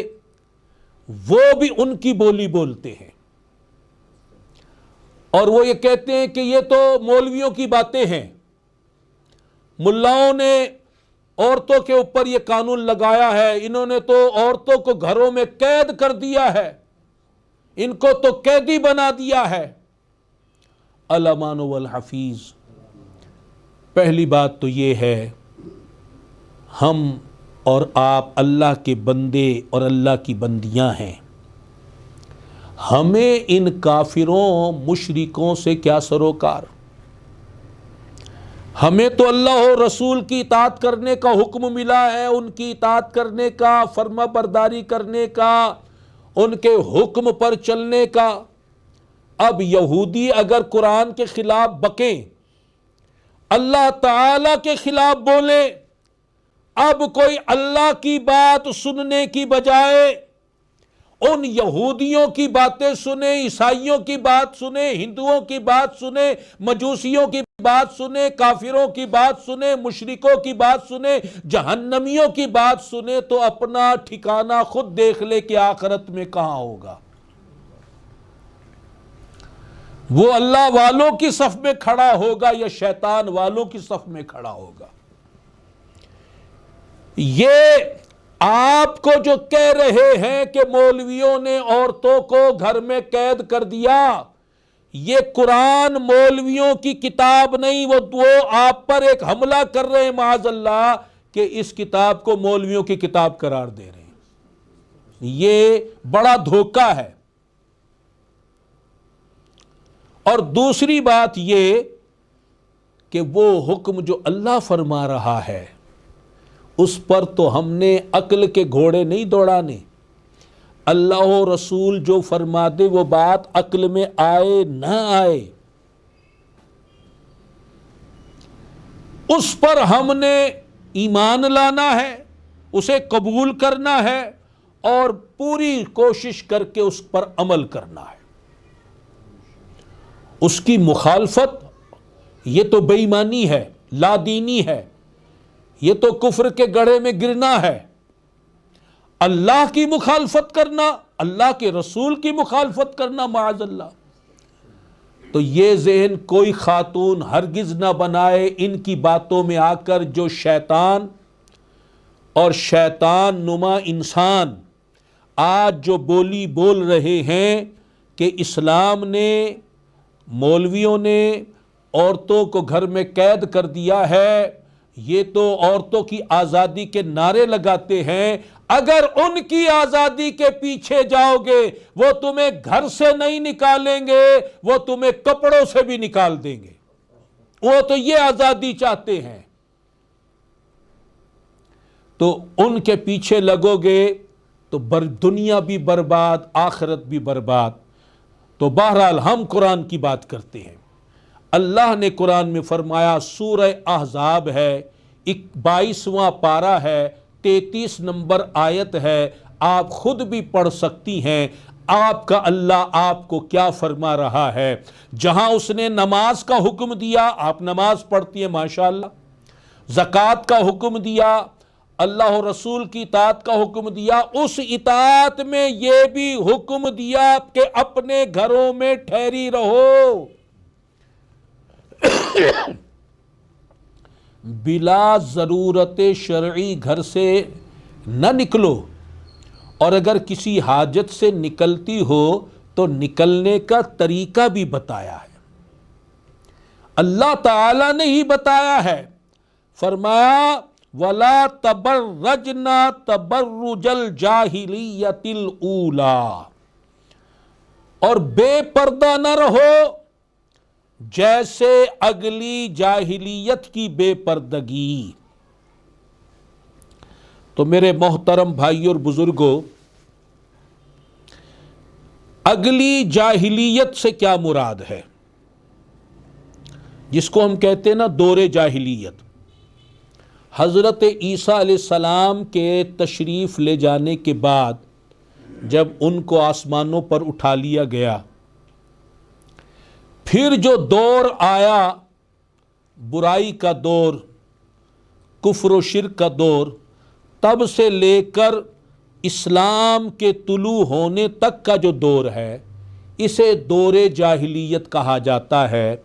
وہ بھی ان کی بولی بولتے ہیں، اور وہ یہ کہتے ہیں کہ یہ تو مولویوں کی باتیں ہیں، ملاؤں نے عورتوں کے اوپر یہ قانون لگایا ہے، انہوں نے تو عورتوں کو گھروں میں قید کر دیا ہے، ان کو تو قیدی بنا دیا ہے۔ الامان والحفیظ، پہلی بات تو یہ ہے، ہم اور آپ اللہ کے بندے اور اللہ کی بندیاں ہیں، ہمیں ان کافروں مشرکوں سے کیا سروکار؟ ہمیں تو اللہ و رسول کی اطاعت کرنے کا حکم ملا ہے، ان کی اطاعت کرنے کا، فرما برداری کرنے کا، ان کے حکم پر چلنے کا۔ اب یہودی اگر قرآن کے خلاف بکیں، اللہ تعالی کے خلاف بولیں، اب کوئی اللہ کی بات سننے کی بجائے ان یہودیوں کی باتیں سنیں، عیسائیوں کی بات سنیں، ہندوؤں کی بات سنیں، مجوسیوں کی بات سنیں، کافروں کی بات سنیں، مشرکوں کی بات سنیں، جہنمیوں کی بات سنیں، تو اپنا ٹھکانہ خود دیکھ لے کہ آخرت میں کہاں ہوگا۔ وہ اللہ والوں کی صف میں کھڑا ہوگا یا شیطان والوں کی صف میں کھڑا ہوگا۔ یہ آپ کو جو کہہ رہے ہیں کہ مولویوں نے عورتوں کو گھر میں قید کر دیا، یہ قرآن مولویوں کی کتاب نہیں، وہ آپ پر ایک حملہ کر رہے ہیں معاذ اللہ کہ اس کتاب کو مولویوں کی کتاب قرار دے رہے ہیں۔ یہ بڑا دھوکہ ہے۔ اور دوسری بات یہ کہ وہ حکم جو اللہ فرما رہا ہے اس پر تو ہم نے عقل کے گھوڑے نہیں دوڑانے۔ اللہ و رسول جو فرما دے وہ بات عقل میں آئے نہ آئے، اس پر ہم نے ایمان لانا ہے، اسے قبول کرنا ہے اور پوری کوشش کر کے اس پر عمل کرنا ہے۔ اس کی مخالفت یہ تو بے ایمانی ہے، لا دینی ہے، یہ تو کفر کے گڑھے میں گرنا ہے۔ اللہ کی مخالفت کرنا، اللہ کے رسول کی مخالفت کرنا معاذ اللہ۔ تو یہ ذہن کوئی خاتون ہرگز نہ بنائے ان کی باتوں میں آ کر، جو شیطان اور شیطان نما انسان آج جو بولی بول رہے ہیں کہ اسلام نے، مولویوں نے عورتوں کو گھر میں قید کر دیا ہے، یہ تو عورتوں کی آزادی کے نعرے لگاتے ہیں۔ اگر ان کی آزادی کے پیچھے جاؤ گے وہ تمہیں گھر سے نہیں نکالیں گے، وہ تمہیں کپڑوں سے بھی نکال دیں گے۔ وہ تو یہ آزادی چاہتے ہیں، تو ان کے پیچھے لگو گے تو دنیا بھی برباد، آخرت بھی برباد۔ تو بہرحال ہم قرآن کی بات کرتے ہیں۔ اللہ نے قرآن میں فرمایا، سورہ احزاب ہے، 22واں پارہ ہے، 33 نمبر آیت ہے، آپ خود بھی پڑھ سکتی ہیں آپ کا اللہ آپ کو کیا فرما رہا ہے۔ جہاں اس نے نماز کا حکم دیا، آپ نماز پڑھتی ہیں ماشاءاللہ، زکوٰۃ کا حکم دیا، اللہ و رسول کی اطاعت کا حکم دیا، اس اطاعت میں یہ بھی حکم دیا کہ اپنے گھروں میں ٹھہری رہو، بلا ضرورت شرعی گھر سے نہ نکلو، اور اگر کسی حاجت سے نکلتی ہو تو نکلنے کا طریقہ بھی بتایا ہے۔ اللہ تعالی نے ہی بتایا ہے، فرمایا وَلَا تَبَرَّجْنَا تَبَرُّجَ الْجَاهِلِيَّةِ الْأُولَى، اور بے پردہ نہ رہو جیسے اگلی جاہلیت کی بے پردگی۔ تو میرے محترم بھائی اور بزرگوں، اگلی جاہلیت سے کیا مراد ہے؟ جس کو ہم کہتے ہیں نا دور جاہلیت۔ حضرت عیسیٰ علیہ السلام کے تشریف لے جانے کے بعد جب ان کو آسمانوں پر اٹھا لیا گیا، پھر جو دور آیا برائی کا دور، کفر و شرک کا دور، تب سے لے کر اسلام کے طلوع ہونے تک کا جو دور ہے، اسے دور جاہلیت کہا جاتا ہے،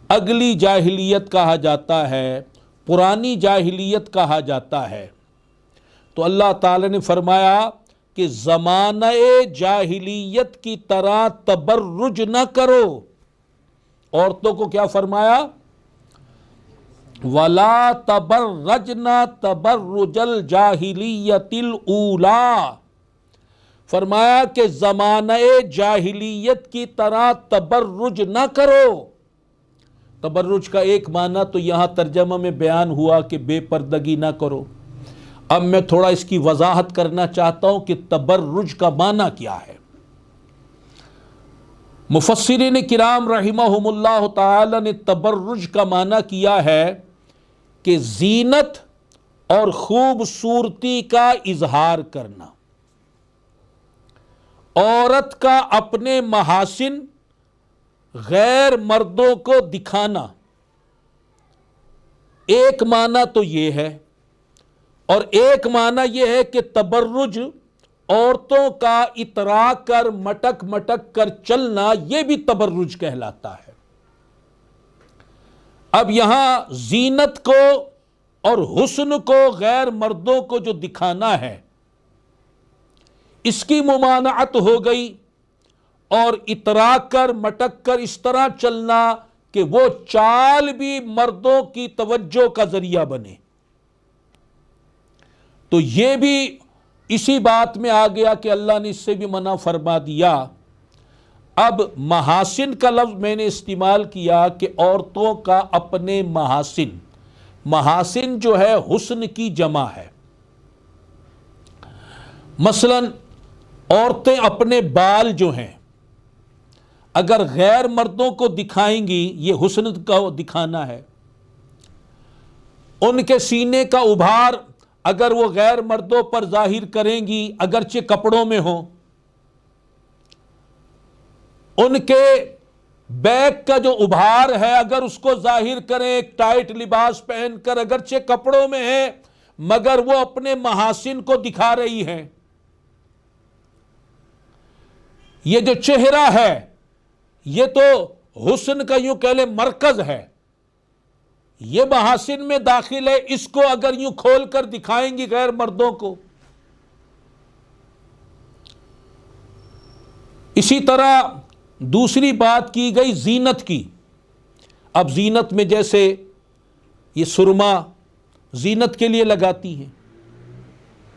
اگلی جاہلیت کہا جاتا ہے، پرانی جاہلیت کہا جاتا ہے۔ تو اللہ تعالی نے فرمایا کہ زمانہ جاہلیت کی طرح تبرج نہ کرو۔ عورتوں کو کیا فرمایا؟ وَلَا تَبَرَّجْنَا تَبَرُّجَ الْجَاهِلِيَّةِ الْأُولَى، فرمایا کہ زمانہ جاہلیت کی طرح تبرج نہ کرو۔ تبرج کا ایک معنی تو یہاں ترجمہ میں بیان ہوا کہ بے پردگی نہ کرو۔ اب میں تھوڑا اس کی وضاحت کرنا چاہتا ہوں کہ تبرج کا معنی کیا ہے۔ مفسرین کرام رحمہم اللہ تعالی نے تبرج کا معنی کیا ہے کہ زینت اور خوبصورتی کا اظہار کرنا، عورت کا اپنے محاسن غیر مردوں کو دکھانا، ایک معنی تو یہ ہے، اور ایک معنی یہ ہے کہ تبرج عورتوں کا اترا کر مٹک مٹک کر چلنا، یہ بھی تبرج کہلاتا ہے۔ اب یہاں زینت کو اور حسن کو غیر مردوں کو جو دکھانا ہے، اس کی ممانعت ہو گئی، اور اترا کر مٹک کر اس طرح چلنا کہ وہ چال بھی مردوں کی توجہ کا ذریعہ بنے، تو یہ بھی اسی بات میں آ گیا کہ اللہ نے اس سے بھی منع فرما دیا۔ اب محاسن کا لفظ میں نے استعمال کیا کہ عورتوں کا اپنے محاسن، محاسن جو ہے حسن کی جمع ہے۔ مثلا عورتیں اپنے بال جو ہیں اگر غیر مردوں کو دکھائیں گی، یہ حسن کا دکھانا ہے۔ ان کے سینے کا ابھار اگر وہ غیر مردوں پر ظاہر کریں گی، اگرچہ کپڑوں میں ہوں، ان کے بیک کا جو ابھار ہے اگر اس کو ظاہر کریں ایک ٹائٹ لباس پہن کر، اگرچہ کپڑوں میں ہے مگر وہ اپنے محاسن کو دکھا رہی ہیں۔ یہ جو چہرہ ہے یہ تو حسن کا یوں کہہ لیں مرکز ہے، یہ محاسن میں داخل ہے، اس کو اگر یوں کھول کر دکھائیں گی غیر مردوں کو۔ اسی طرح دوسری بات کی گئی زینت کی۔ اب زینت میں جیسے یہ سرما زینت کے لیے لگاتی ہیں،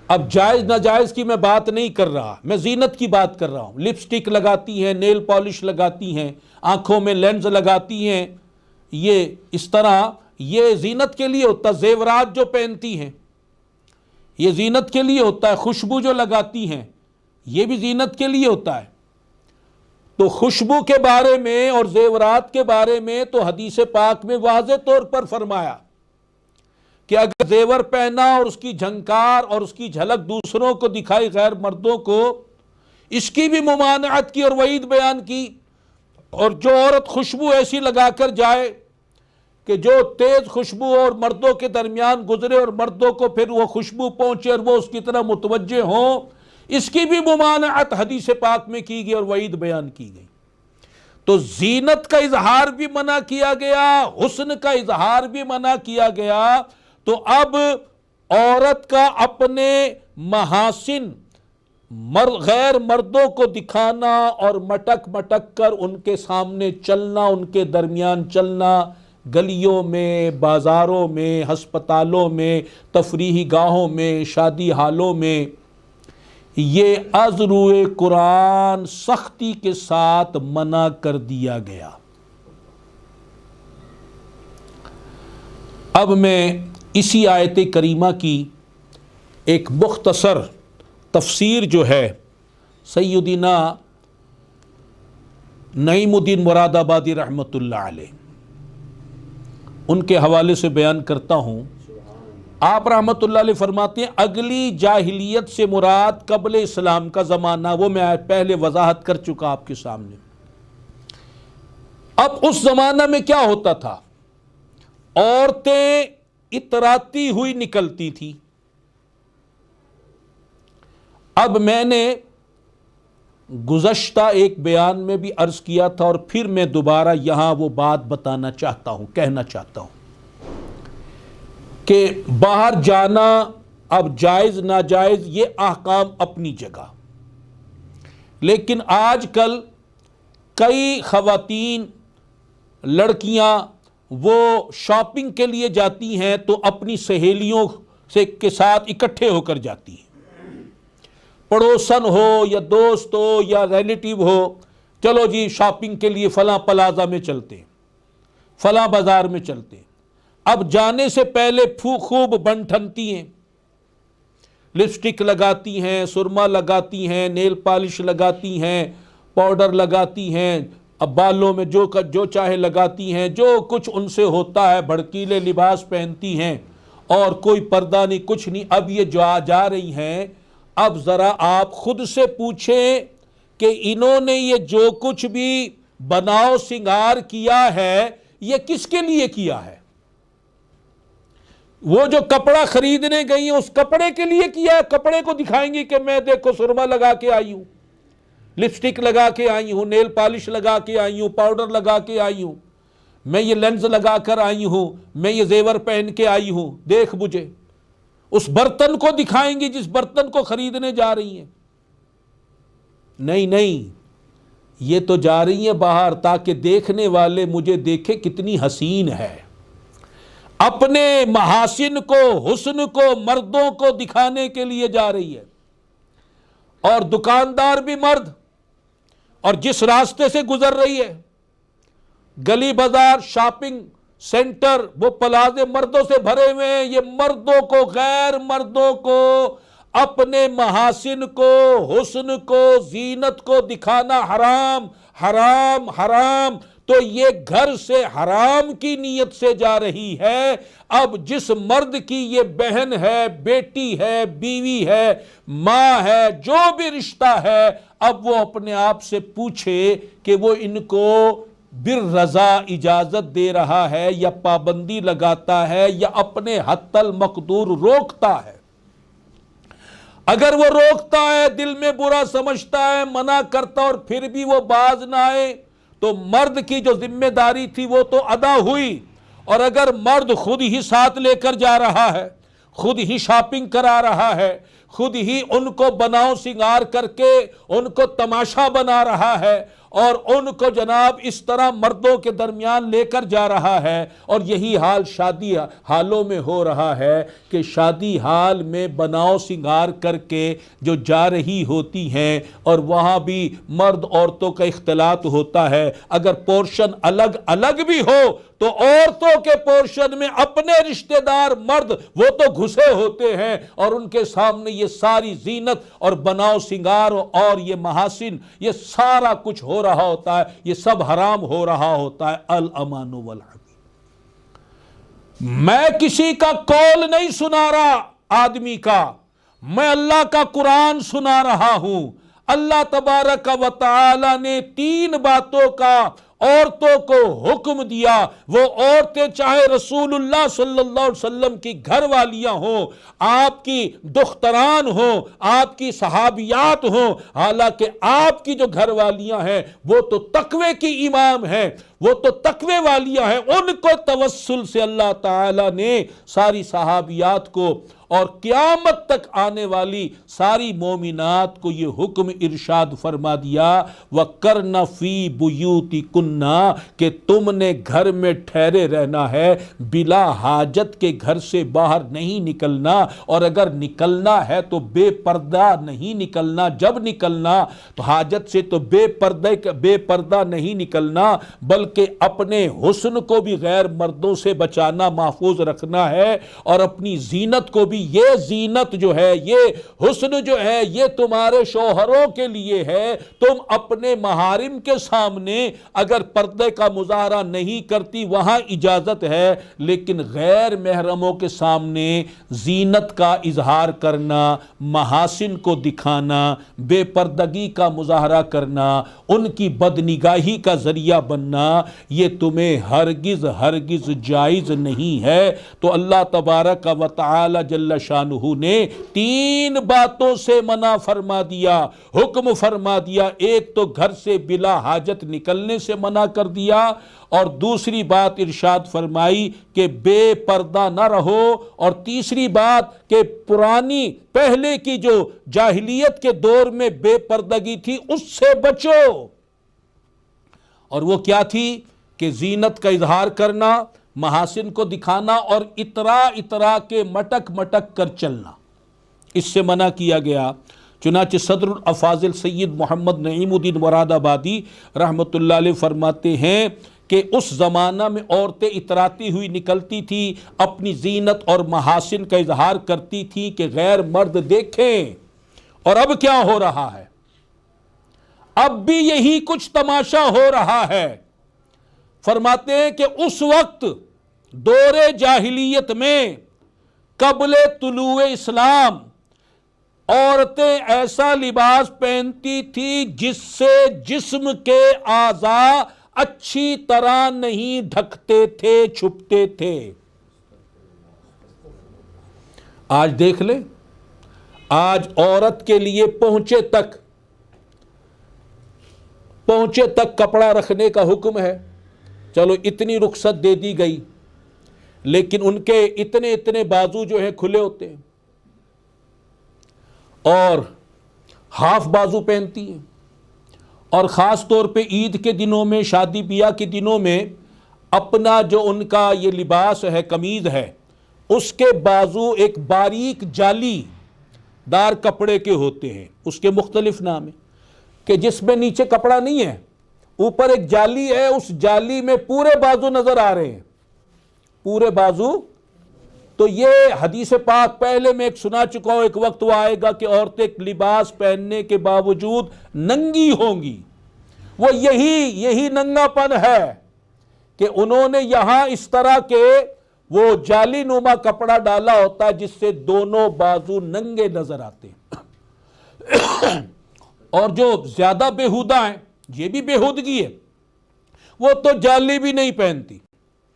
اب جائز ناجائز کی میں بات نہیں کر رہا، میں زینت کی بات کر رہا ہوں۔ لپسٹک لگاتی ہیں، نیل پالش لگاتی ہیں، آنکھوں میں لینز لگاتی ہیں، یہ اس طرح یہ زینت کے لیے ہوتا ہے۔ زیورات جو پہنتی ہیں یہ زینت کے لیے ہوتا ہے۔ خوشبو جو لگاتی ہیں یہ بھی زینت کے لیے ہوتا ہے۔ تو خوشبو کے بارے میں اور زیورات کے بارے میں تو حدیث پاک میں واضح طور پر فرمایا کہ اگر زیور پہنا اور اس کی جھنکار اور اس کی جھلک دوسروں کو دکھائی غیر مردوں کو، اس کی بھی ممانعت کی اور وعید بیان کی۔ اور جو عورت خوشبو ایسی لگا کر جائے کہ جو تیز خوشبو اور مردوں کے درمیان گزرے اور مردوں کو پھر وہ خوشبو پہنچے اور وہ اس کی طرح متوجہ ہوں، اس کی بھی ممانعت حدیث پاک میں کی گئی اور وعید بیان کی گئی۔ تو زینت کا اظہار بھی منع کیا گیا، حسن کا اظہار بھی منع کیا گیا۔ تو اب عورت کا اپنے محاسن غیر مردوں کو دکھانا اور مٹک مٹک کر ان کے سامنے چلنا، ان کے درمیان چلنا، گلیوں میں، بازاروں میں، ہسپتالوں میں، تفریحی گاہوں میں، شادی ہالوں میں، یہ از روئے قرآن سختی کے ساتھ منع کر دیا گیا۔ اب میں اسی آیت کریمہ کی ایک مختصر تفسیر جو ہے سیدنا نعیم الدین مراد آبادی رحمۃ اللہ علیہ ان کے حوالے سے بیان کرتا ہوں۔ آپ رحمۃ اللہ علیہ فرماتے ہیں اگلی جاہلیت سے مراد قبل اسلام کا زمانہ، وہ میں پہلے وضاحت کر چکا آپ کے سامنے۔ اب اس زمانہ میں کیا ہوتا تھا؟ عورتیں اتراتی ہوئی نکلتی تھی۔ اب میں نے گزشتہ ایک بیان میں بھی عرض کیا تھا اور پھر میں دوبارہ یہاں وہ بات بتانا چاہتا ہوں، کہنا چاہتا ہوں کہ باہر جانا اب جائز ناجائز یہ احکام اپنی جگہ، لیکن آج کل کئی خواتین لڑکیاں وہ شاپنگ کے لیے جاتی ہیں تو اپنی سہیلیوں کے ساتھ اکٹھے ہو کر جاتی ہیں۔ پڑوسن ہو یا دوست ہو یا ریلیٹیو ہو، چلو جی شاپنگ کے لیے فلاں پلازا میں چلتے ہیں، فلاں بازار میں چلتے ہیں۔ اب جانے سے پہلے خوب بن ٹھنتی ہیں، لپسٹک لگاتی ہیں، سرما لگاتی ہیں، نیل پالش لگاتی ہیں، پاؤڈر لگاتی ہیں، اب بالوں میں جو چاہے لگاتی ہیں، جو کچھ ان سے ہوتا ہے، بھڑکیلے لباس پہنتی ہیں اور کوئی پردہ نہیں، کچھ نہیں۔ اب یہ جو جا رہی ہیں، اب ذرا آپ خود سے پوچھیں کہ انہوں نے یہ جو کچھ بھی بناؤ سنگار کیا ہے یہ کس کے لیے کیا ہے؟ وہ جو کپڑا خریدنے گئی ہیں اس کپڑے کے لیے کیا ہے؟ کپڑے کو دکھائیں گی کہ میں دیکھو سرما لگا کے آئی ہوں، لپسٹک لگا کے آئی ہوں، نیل پالش لگا کے آئی ہوں، پاؤڈر لگا کے آئی ہوں، میں یہ لینز لگا کر آئی ہوں، میں یہ زیور پہن کے آئی ہوں، دیکھ مجھے۔ اس برتن کو دکھائیں گی جس برتن کو خریدنے جا رہی ہیں؟ نہیں، یہ تو جا رہی ہیں باہر تاکہ دیکھنے والے مجھے دیکھے کتنی حسین ہے، اپنے محاسن کو، حسن کو، مردوں کو دکھانے کے لیے جا رہی ہے۔ اور دکاندار بھی مرد، اور جس راستے سے گزر رہی ہے، گلی بازار، شاپنگ سینٹر، وہ پلازے مردوں سے بھرے ہوئے ہیں۔ یہ مردوں کو، غیر مردوں کو، اپنے محاسن کو، حسن کو، زینت کو دکھانا حرام، حرام، حرام۔ تو یہ گھر سے حرام کی نیت سے جا رہی ہے۔ اب جس مرد کی یہ بہن ہے، بیٹی ہے، بیوی ہے، ماں ہے، جو بھی رشتہ ہے، اب وہ اپنے آپ سے پوچھے کہ وہ ان کو بالرضا اجازت دے رہا ہے یا پابندی لگاتا ہے یا اپنے حد المقدور روکتا ہے۔ اگر وہ روکتا ہے، دل میں برا سمجھتا ہے، منع کرتا اور پھر بھی وہ باز نہ آئے تو مرد کی جو ذمہ داری تھی وہ تو ادا ہوئی۔ اور اگر مرد خود ہی ساتھ لے کر جا رہا ہے، خود ہی شاپنگ کرا رہا ہے، خود ہی ان کو بناؤ سنگار کر کے ان کو تماشا بنا رہا ہے اور ان کو جناب اس طرح مردوں کے درمیان لے کر جا رہا ہے، اور یہی حال شادی حالوں میں ہو رہا ہے کہ شادی حال میں بناؤ سنگار کر کے جو جا رہی ہوتی ہیں، اور وہاں بھی مرد عورتوں کا اختلاط ہوتا ہے۔ اگر پورشن الگ الگ بھی ہو تو عورتوں کے پورشن میں اپنے رشتہ دار مرد وہ تو گھسے ہوتے ہیں، اور ان کے سامنے یہ ساری زینت اور بناؤ سنگار اور یہ محاسن، یہ سارا کچھ ہو رہا ہوتا ہے، یہ سب حرام ہو رہا ہوتا ہے۔ الامان والحبیب۔ میں کسی کا قول نہیں سنا رہا آدمی کا، میں اللہ کا قرآن سنا رہا ہوں۔ اللہ تبارک و تعالی نے 3 باتوں کا عورتوں کو حکم دیا۔ وہ عورتیں چاہے رسول اللہ صلی اللہ علیہ وسلم کی گھر والیاں ہوں، آپ کی دختران ہوں، آپ کی صحابیات ہوں، حالانکہ آپ کی جو گھر والیاں ہیں وہ تو تقوی کی امام ہیں، وہ تو تقوی والیاں ہیں، ان کو توسل سے اللہ تعالی نے ساری صحابیات کو اور قیامت تک آنے والی ساری مومنات کو یہ حکم ارشاد فرما دیا، وَقَرْنَ فِي بُيُوتِكُنَّ، کہ تم نے گھر میں ٹھہرے رہنا ہے، بلا حاجت کے گھر سے باہر نہیں نکلنا، اور اگر نکلنا ہے تو بے پردہ نہیں نکلنا۔ جب نکلنا تو حاجت سے تو بے پردہ نہیں نکلنا، بلکہ اپنے حسن کو بھی غیر مردوں سے بچانا، محفوظ رکھنا ہے، اور اپنی زینت کو بھی۔ یہ زینت جو ہے، یہ حسن جو ہے، یہ تمہارے شوہروں کے لیے ہے۔ تم اپنے محارم کے سامنے اگر پردے کا مظاہرہ نہیں کرتی وہاں اجازت ہے، لیکن غیر محرموں کے سامنے زینت کا اظہار کرنا، محاسن کو دکھانا، بے پردگی کا مظاہرہ کرنا، ان کی بدنگاہی کا ذریعہ بننا، یہ تمہیں ہرگز ہرگز جائز نہیں ہے۔ تو اللہ تبارک و تعالی جل شانہ نے 3 باتوں سے منع فرما دیا، حکم فرما دیا۔ ایک تو گھر سے بلا حاجت نکلنے سے منع کر دیا، اور دوسری بات ارشاد فرمائی کہ بے پردہ نہ رہو، اور تیسری بات کہ پرانی پہلے کی جو جاہلیت کے دور میں بے پردگی تھی اس سے بچو۔ اور وہ کیا تھی کہ زینت کا اظہار کرنا، محاسن کو دکھانا، اور اترا کے مٹک کر چلنا، اس سے منع کیا گیا۔ چنانچہ صدر الافاضل سید محمد نعیم الدین مراد آبادی رحمۃ اللہ علیہ فرماتے ہیں کہ اس زمانہ میں عورتیں اتراتی ہوئی نکلتی تھی، اپنی زینت اور محاسن کا اظہار کرتی تھی کہ غیر مرد دیکھیں۔ اور اب کیا ہو رہا ہے؟ اب بھی یہی کچھ تماشا ہو رہا ہے۔ فرماتے ہیں کہ اس وقت دور جاہلیت میں قبل طلوع اسلام عورتیں ایسا لباس پہنتی تھی جس سے جسم کے اعضاء اچھی طرح نہیں ڈھکتے تھے، چھپتے تھے۔ آج دیکھ لیں، آج عورت کے لیے پہنچے تک کپڑا رکھنے کا حکم ہے۔ چلو اتنی رخصت دے دی گئی، لیکن ان کے اتنے بازو جو ہیں کھلے ہوتے ہیں، اور ہاف بازو پہنتی ہیں، اور خاص طور پہ عید کے دنوں میں، شادی بیاہ کے دنوں میں اپنا جو ان کا یہ لباس ہے، قمیض ہے، اس کے بازو ایک باریک جالی دار کپڑے کے ہوتے ہیں، اس کے مختلف نام ہیں، کہ جس میں نیچے کپڑا نہیں ہے، اوپر ایک جالی ہے، اس جالی میں پورے بازو نظر آ رہے ہیں، پورے بازو۔ تو یہ حدیث پاک پہلے میں ایک سنا چکا ہوں، ایک وقت وہ آئے گا کہ عورتیں لباس پہننے کے باوجود ننگی ہوں گی۔ وہ یہی ننگا پن ہے کہ انہوں نے یہاں اس طرح کے وہ جالی نما کپڑا ڈالا ہوتا ہے جس سے دونوں بازو ننگے نظر آتے ہیں۔ اور جو زیادہ بےہودہ ہیں، یہ بھی بےہودگی ہے، وہ تو جالی بھی نہیں پہنتی،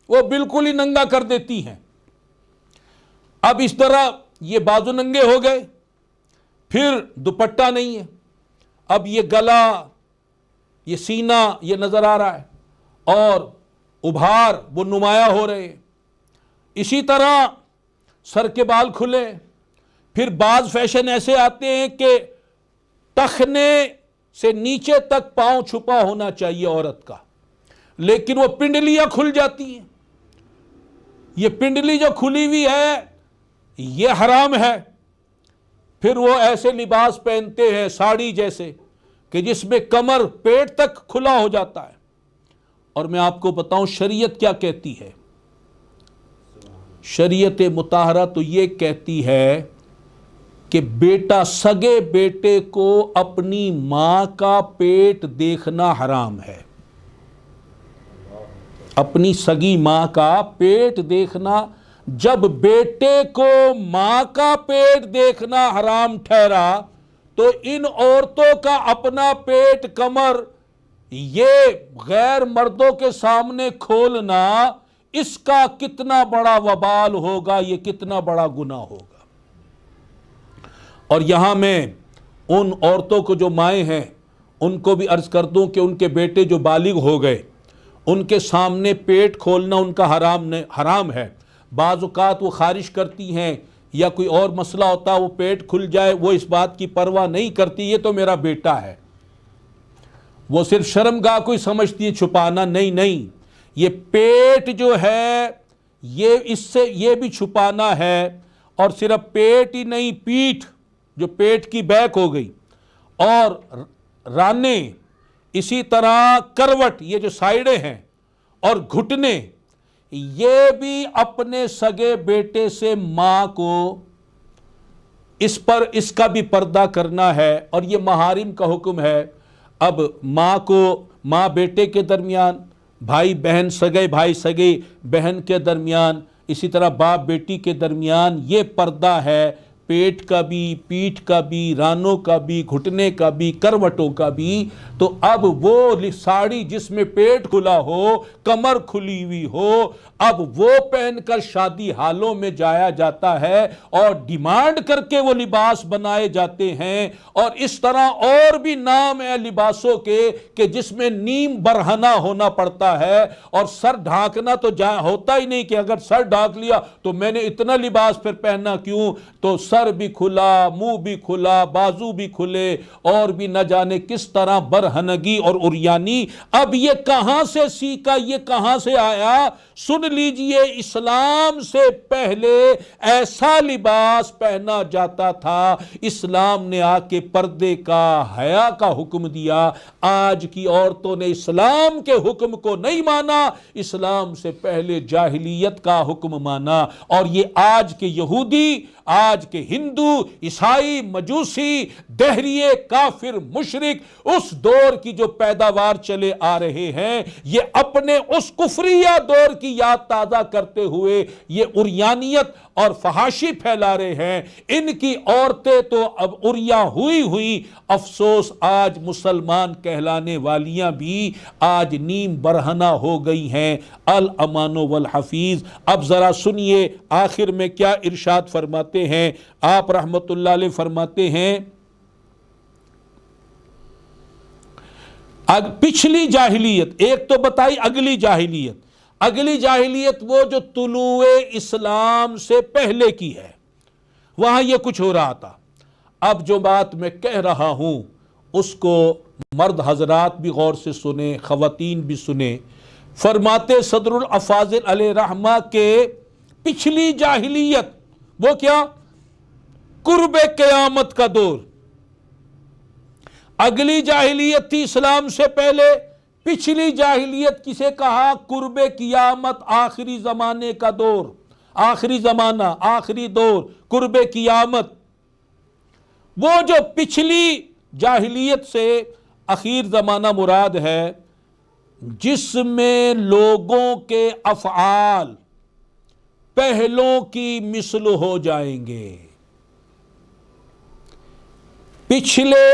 وہ بالکل ہی ننگا کر دیتی ہیں۔ اب اس طرح یہ بازو ننگے ہو گئے، پھر دوپٹہ نہیں ہے، اب یہ گلا، یہ سینہ یہ نظر آ رہا ہے، اور ابھار وہ نمایاں ہو رہے ہیں۔ اسی طرح سر کے بال کھلے، پھر بعض فیشن ایسے آتے ہیں کہ ٹخنے سے نیچے تک پاؤں چھپا ہونا چاہیے عورت کا، لیکن وہ پنڈلیاں کھل جاتی ہیں۔ یہ پنڈلی جو کھلی ہوئی ہے یہ حرام ہے۔ پھر وہ ایسے لباس پہنتے ہیں ساڑی جیسے کہ جس میں کمر پیٹ تک کھلا ہو جاتا ہے۔ اور میں آپ کو بتاؤں شریعت کیا کہتی ہے؟ شریعت مطہرہ تو یہ کہتی ہے کہ بیٹا، سگے بیٹے کو اپنی ماں کا پیٹ دیکھنا حرام ہے۔ اپنی سگی ماں کا پیٹ دیکھنا، جب بیٹے کو ماں کا پیٹ دیکھنا حرام ٹھہرا تو ان عورتوں کا اپنا پیٹ، کمر، یہ غیر مردوں کے سامنے کھولنا، اس کا کتنا بڑا وبال ہوگا، یہ کتنا بڑا گناہ ہوگا۔ اور یہاں میں ان عورتوں کو جو مائیں ہیں ان کو بھی عرض کر دوں کہ ان کے بیٹے جو بالغ ہو گئے، ان کے سامنے پیٹ کھولنا ان کا حرام ہے۔ بعض اوقات وہ خارش کرتی ہیں یا کوئی اور مسئلہ ہوتا ہے، وہ پیٹ کھل جائے، وہ اس بات کی پرواہ نہیں کرتی یہ تو میرا بیٹا ہے، وہ صرف شرمگاہ کو ہی سمجھتی ہے چھپانا۔ نہیں، یہ پیٹ جو ہے یہ اس سے یہ بھی چھپانا ہے، اور صرف پیٹ ہی نہیں، پیٹھ جو پیٹ کی بیک ہو گئی، اور رانے، اسی طرح کروٹ، یہ جو سائیڈیں ہیں، اور گھٹنے، یہ بھی اپنے سگے بیٹے سے ماں کو اس کا بھی پردہ کرنا ہے، اور یہ محارم کا حکم ہے۔ اب ماں بیٹے کے درمیان، بھائی بہن، سگے بھائی سگے بہن کے درمیان، اسی طرح باپ بیٹی کے درمیان یہ پردہ ہے، پیٹ کا بھی، پیٹھ کا بھی، رانوں کا بھی، گھٹنے کا بھی، کروٹوں کا بھی۔ تو اب وہ ساڑی جس میں پیٹ کھلا ہو، کمر کھلی ہوئی ہو، اب وہ پہن کر شادی حالوں میں جایا جاتا ہے، اور ڈیمانڈ کر کے وہ لباس بنائے جاتے ہیں۔ اور اس طرح اور بھی نام ہے لباسوں کے کہ جس میں نیم برہنہ ہونا پڑتا ہے، اور سر ڈھانکنا تو ہوتا ہی نہیں کہ اگر سر ڈھانک لیا تو میں نے اتنا لباس پھر پہننا کیوں، تو سر بھی کھلا، منہ بھی کھلا، بازو بھی کھلے، اور بھی نہ جانے کس طرح برہنگی اور عریانی۔ اب یہ کہاں سے سیکھا، یہ کہاں سے آیا؟ سن لیجئے، اسلام سے پہلے ایسا لباس پہنا جاتا تھا، اسلام نے آ کے پردے کا، حیا کا حکم دیا۔ آج کی عورتوں نے اسلام کے حکم کو نہیں مانا، اسلام سے پہلے جاہلیت کا حکم مانا، اور یہ آج کے یہودی، آج کے ہندو، عیسائی، مجوسی، دہریے، کافر، مشرک، اس دور کی جو پیداوار چلے آ رہے ہیں، یہ اپنے اس کفریہ دور کی یاد تازہ کرتے ہوئے یہ عریانیت اور فحاشی پھیلا رہے ہیں۔ ان کی عورتیں تو اب عریاں ہوئی، افسوس آج مسلمان کہلانے والیاں بھی آج نیم برہنہ ہو گئی ہیں۔ الامان والحفیظ۔ اب ذرا سنیے آخر میں کیا ارشاد فرماتے ہیں آپ رحمت اللہ علیہ، فرماتے ہیں پچھلی جاہلیت، ایک تو بتائی اگلی جاہلیت، اگلی جاہلیت وہ جو طلوع اسلام سے پہلے کی ہے، وہاں یہ کچھ ہو رہا تھا۔ اب جو بات میں کہہ رہا ہوں اس کو مرد حضرات بھی غور سے سنیں، خواتین بھی سنیں۔ فرماتے صدر الافاضل علیہ رحمہ کے پچھلی جاہلیت وہ کیا؟ قرب قیامت کا دور۔ اگلی جاہلیت تھی اسلام سے پہلے، پچھلی جاہلیت کسے کہا؟ قرب قیامت، آخری زمانے کا دور، آخری زمانہ، آخری دور، قرب قیامت۔ وہ جو پچھلی جاہلیت سے اخیر زمانہ مراد ہے جس میں لوگوں کے افعال پہلوں کی مثل ہو جائیں گے۔ پچھلے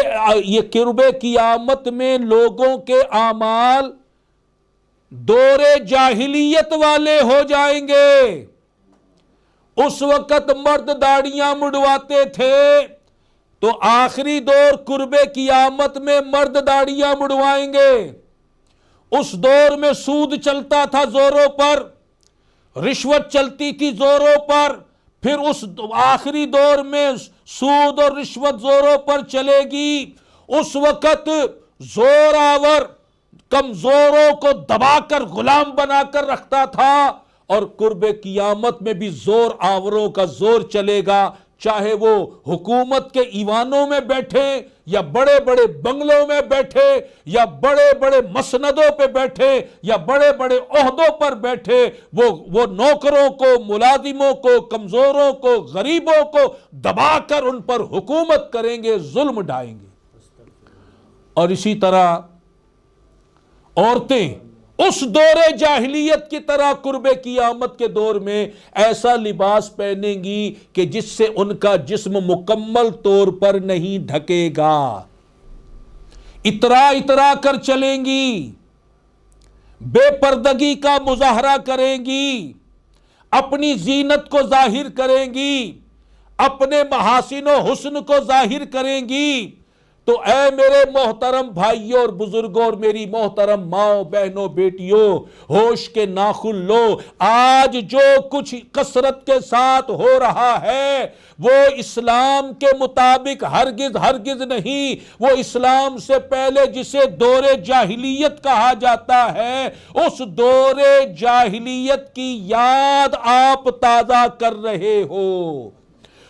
یہ قرب قیامت میں لوگوں کے اعمال دور جاہلیت والے ہو جائیں گے۔ اس وقت مرد داڑیاں مڈواتے تھے، تو آخری دور قرب قیامت میں مرد داڑیاں مڈوائیں گے۔ اس دور میں سود چلتا تھا زوروں پر، رشوت چلتی تھی زوروں پر، پھر اس آخری دور میں سود اور رشوت زوروں پر چلے گی۔ اس وقت زور آور کمزوروں کو دبا کر غلام بنا کر رکھتا تھا، اور قرب قیامت میں بھی زور آوروں کا زور چلے گا، چاہے وہ حکومت کے ایوانوں میں بیٹھے یا بڑے بڑے بنگلوں میں بیٹھے یا بڑے بڑے مسندوں پہ بیٹھے یا بڑے بڑے عہدوں پر بیٹھے، وہ نوکروں کو، ملازموں کو، کمزوروں کو، غریبوں کو دبا کر ان پر حکومت کریں گے، ظلم ڈھائیں گے۔ اور اسی طرح عورتیں اس دور جاہلیت کی طرح قرب قیامت کے دور میں ایسا لباس پہنیں گی کہ جس سے ان کا جسم مکمل طور پر نہیں ڈھکے گا، اترا کر چلیں گی، بے پردگی کا مظاہرہ کریں گی، اپنی زینت کو ظاہر کریں گی، اپنے محاسن و حسن کو ظاہر کریں گی۔ تو اے میرے محترم بھائیوں اور بزرگوں اور میری محترم ماؤں، بہنوں، بیٹیوں، ہوش کے ناخن لو۔ آج جو کچھ کثرت کے ساتھ ہو رہا ہے وہ اسلام کے مطابق ہرگز نہیں، وہ اسلام سے پہلے جسے دور جاہلیت کہا جاتا ہے، اس دور جاہلیت کی یاد آپ تازہ کر رہے ہو۔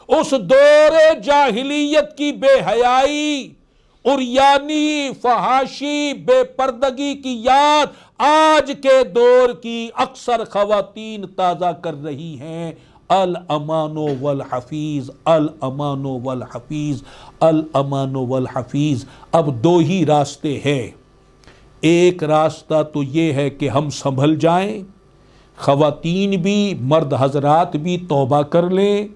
اس دور جاہلیت کی بے حیائی، عریانی، فحاشی، بے پردگی کی یاد آج کے دور کی اکثر خواتین تازہ کر رہی ہیں۔ الامان والحفیظ، الامان والحفیظ، الامان والحفیظ۔ اب دو ہی راستے ہیں۔ ایک راستہ تو یہ ہے کہ ہم سنبھل جائیں، خواتین بھی مرد حضرات بھی توبہ کر لیں،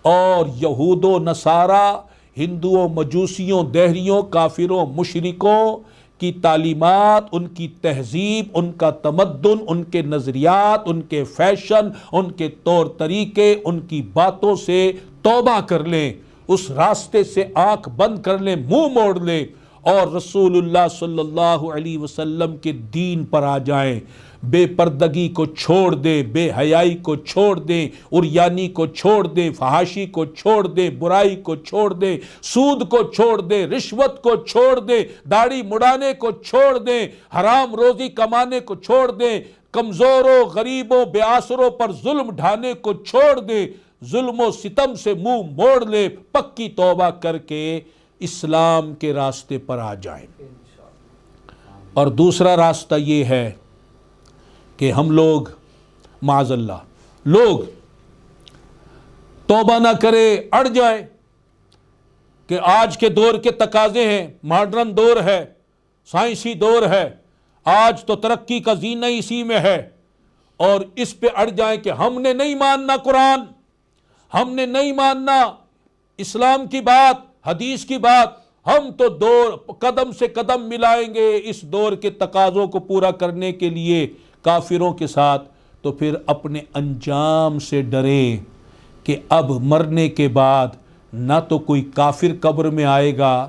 اور یہود و نصارہ، ہندوؤں، مجوسیوں، دہریوں، کافروں، مشرکوں کی تعلیمات، ان کی تہذیب، ان کا تمدن، ان کے نظریات، ان کے فیشن، ان کے طور طریقے، ان کی باتوں سے توبہ کر لیں، اس راستے سے آنکھ بند کر لیں، منہ موڑ لیں، اور رسول اللہ صلی اللہ علیہ وسلم کے دین پر آ جائیں، بے پردگی کو چھوڑ دیں، بے حیائی کو چھوڑ دیں، عریانی کو چھوڑ دیں، فحاشی کو چھوڑ دیں، برائی کو چھوڑ دیں، سود کو چھوڑ دیں، رشوت کو چھوڑ دیں، داڑھی مڑانے کو چھوڑ دیں، حرام روزی کمانے کو چھوڑ دیں، کمزوروں غریبوں بے آسروں پر ظلم ڈھانے کو چھوڑ دیں، ظلم و ستم سے منہ موڑ لے، پکی توبہ کر کے اسلام کے راستے پر آ جائیں۔ اور دوسرا راستہ یہ ہے کہ ہم لوگ معاذ اللہ لوگ توبہ نہ کرے، اڑ جائے کہ آج کے دور کے تقاضے ہیں، ماڈرن دور ہے، سائنسی دور ہے، آج تو ترقی کا زینہ اسی میں ہے، اور اس پہ اڑ جائیں کہ ہم نے نہیں ماننا قرآن، ہم نے نہیں ماننا اسلام کی بات، حدیث کی بات، ہم تو دور قدم سے قدم ملائیں گے اس دور کے تقاضوں کو پورا کرنے کے لیے کافروں کے ساتھ۔ تو پھر اپنے انجام سے ڈریں کہ اب مرنے کے بعد نہ تو کوئی کافر قبر میں آئے گا،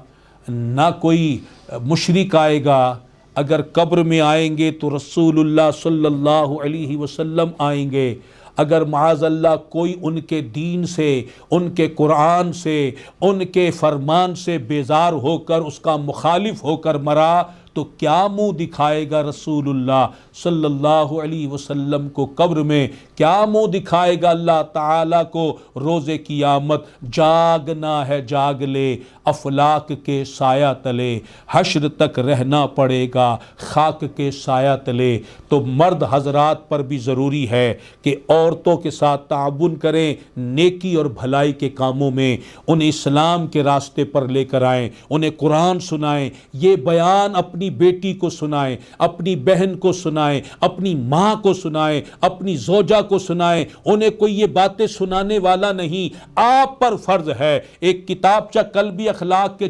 نہ کوئی مشرک آئے گا، اگر قبر میں آئیں گے تو رسول اللہ صلی اللہ علیہ وسلم آئیں گے، اگر معاذ اللہ کوئی ان کے دین سے، ان کے قرآن سے، ان کے فرمان سے بیزار ہو کر اس کا مخالف ہو کر مرا تو کیا منہ دکھائے گا رسول اللہ صلی اللہ علیہ وسلم کو قبر میں؟ کیا منہ دکھائے گا اللہ تعالیٰ کو روز قیامت؟ جاگنا ہے جاگ لے افلاک کے سایہ تلے، حشر تک رہنا پڑے گا خاک کے سایہ تلے۔ تو مرد حضرات پر بھی ضروری ہے کہ عورتوں کے ساتھ تعاون کریں نیکی اور بھلائی کے کاموں میں، انہیں اسلام کے راستے پر لے کر آئیں، انہیں قرآن سنائیں، یہ بیان اپنی بیٹی کو سنائیں، اپنی بہن کو سنائیں، اپنی ماں کو سنائیں، اپنی زوجہ کو سنائیں، انہیں کوئی یہ باتیں سنانے والا نہیں، آپ پر فرض ہے۔ ایک کتابچہ قلبی اخلاق کے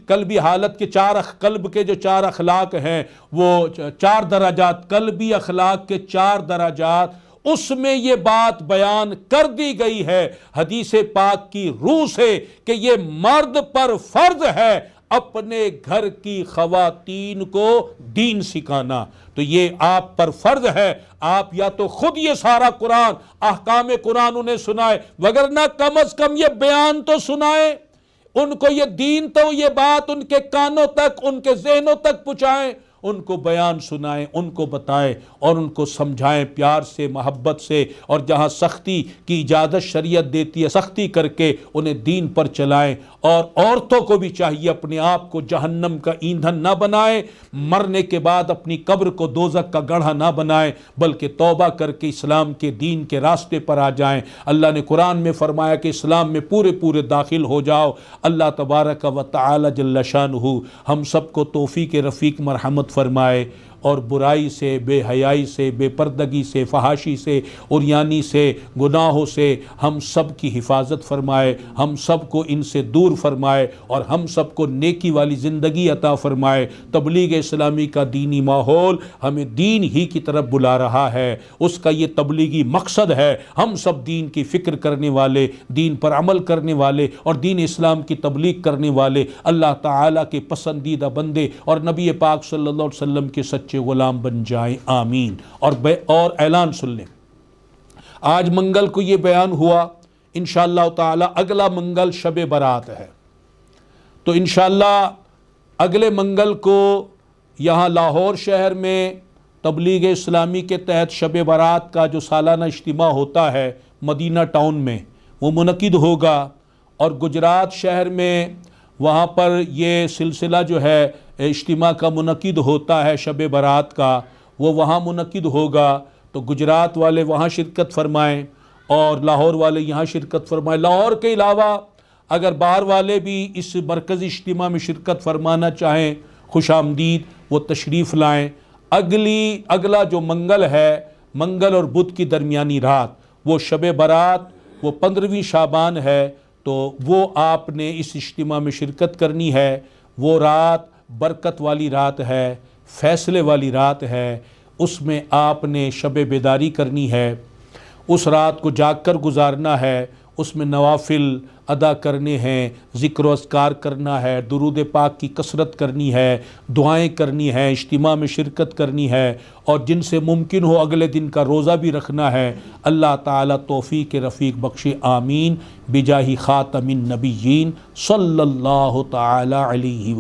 قلبی حالت کے قلب کے جو 4 اخلاق ہیں، وہ 4 درجات، قلبی اخلاق کے 4 درجات، اس میں یہ بات بیان کر دی گئی ہے حدیث پاک کی روح سے کہ یہ مرد پر فرض ہے اپنے گھر کی خواتین کو دین سکھانا۔ تو یہ آپ پر فرض ہے، آپ یا تو خود یہ سارا قرآن، احکام قرآن انہیں سنائے، وگرنہ کم از کم یہ بیان تو سنائیں، ان کو یہ دین تو یہ بات ان کے کانوں تک، ان کے ذہنوں تک پہنچائیں، ان کو بیان سنائیں، ان کو بتائیں اور ان کو سمجھائیں پیار سے، محبت سے، اور جہاں سختی کی اجازت شریعت دیتی ہے سختی کر کے انہیں دین پر چلائیں۔ اور عورتوں کو بھی چاہیے اپنے آپ کو جہنم کا ایندھن نہ بنائیں، مرنے کے بعد اپنی قبر کو دوزخ کا گڑھا نہ بنائیں، بلکہ توبہ کر کے اسلام کے دین کے راستے پر آ جائیں۔ اللہ نے قرآن میں فرمایا کہ اسلام میں پورے داخل ہو جاؤ۔ اللہ تبارک و تعالی جل شانہ ہم سب کو توفیق رفیق مرحمت فرمائے، اور برائی سے، بے حیائی سے، بے پردگی سے، فحاشی سے، عریانی سے، گناہوں سے ہم سب کی حفاظت فرمائے، ہم سب کو ان سے دور فرمائے، اور ہم سب کو نیکی والی زندگی عطا فرمائے۔ تبلیغ اسلامی کا دینی ماحول ہمیں دین ہی کی طرف بلا رہا ہے، اس کا یہ تبلیغی مقصد ہے۔ ہم سب دین کی فکر کرنے والے، دین پر عمل کرنے والے اور دین اسلام کی تبلیغ کرنے والے اللہ تعالیٰ کے پسندیدہ بندے اور نبی پاک صلی اللہ علیہ وسلم کے سچے غلام بن جائیں، آمین۔ اور اعلان سن لیں، آج منگل کو یہ بیان ہوا، انشاءاللہ تعالی اگلا منگل شب برات ہے، تو انشاءاللہ اگلے منگل کو یہاں لاہور شہر میں تبلیغ اسلامی کے تحت شب برات کا جو سالانہ اجتماع ہوتا ہے مدینہ ٹاؤن میں، وہ منعقد ہوگا، اور گجرات شہر میں وہاں پر یہ سلسلہ جو ہے اجتماع کا منعقد ہوتا ہے شب برات کا، وہ وہاں منعقد ہوگا۔ تو گجرات والے وہاں شرکت فرمائیں اور لاہور والے یہاں شرکت فرمائیں۔ لاہور کے علاوہ اگر باہر والے بھی اس مرکزی اجتماع میں شرکت فرمانا چاہیں، خوش آمدید، وہ تشریف لائیں۔ اگلا جو منگل ہے، منگل اور بدھ کی درمیانی رات، وہ شب برات، وہ 15ویں شعبان ہے، تو وہ آپ نے اس اجتماع میں شرکت کرنی ہے۔ وہ رات برکت والی رات ہے، فیصلے والی رات ہے، اس میں آپ نے شب بیداری کرنی ہے، اس رات کو جاگ کر گزارنا ہے، اس میں نوافل ادا کرنے ہیں، ذکر و اذکار کرنا ہے، درود پاک کی کثرت کرنی ہے، دعائیں کرنی ہے، اجتماع میں شرکت کرنی ہے، اور جن سے ممکن ہو اگلے دن کا روزہ بھی رکھنا ہے۔ اللہ تعالیٰ توفیق رفیق بخشے، آمین، بجاہ خاتم النبیین صلی اللہ تعالیٰ علیہ وسلم۔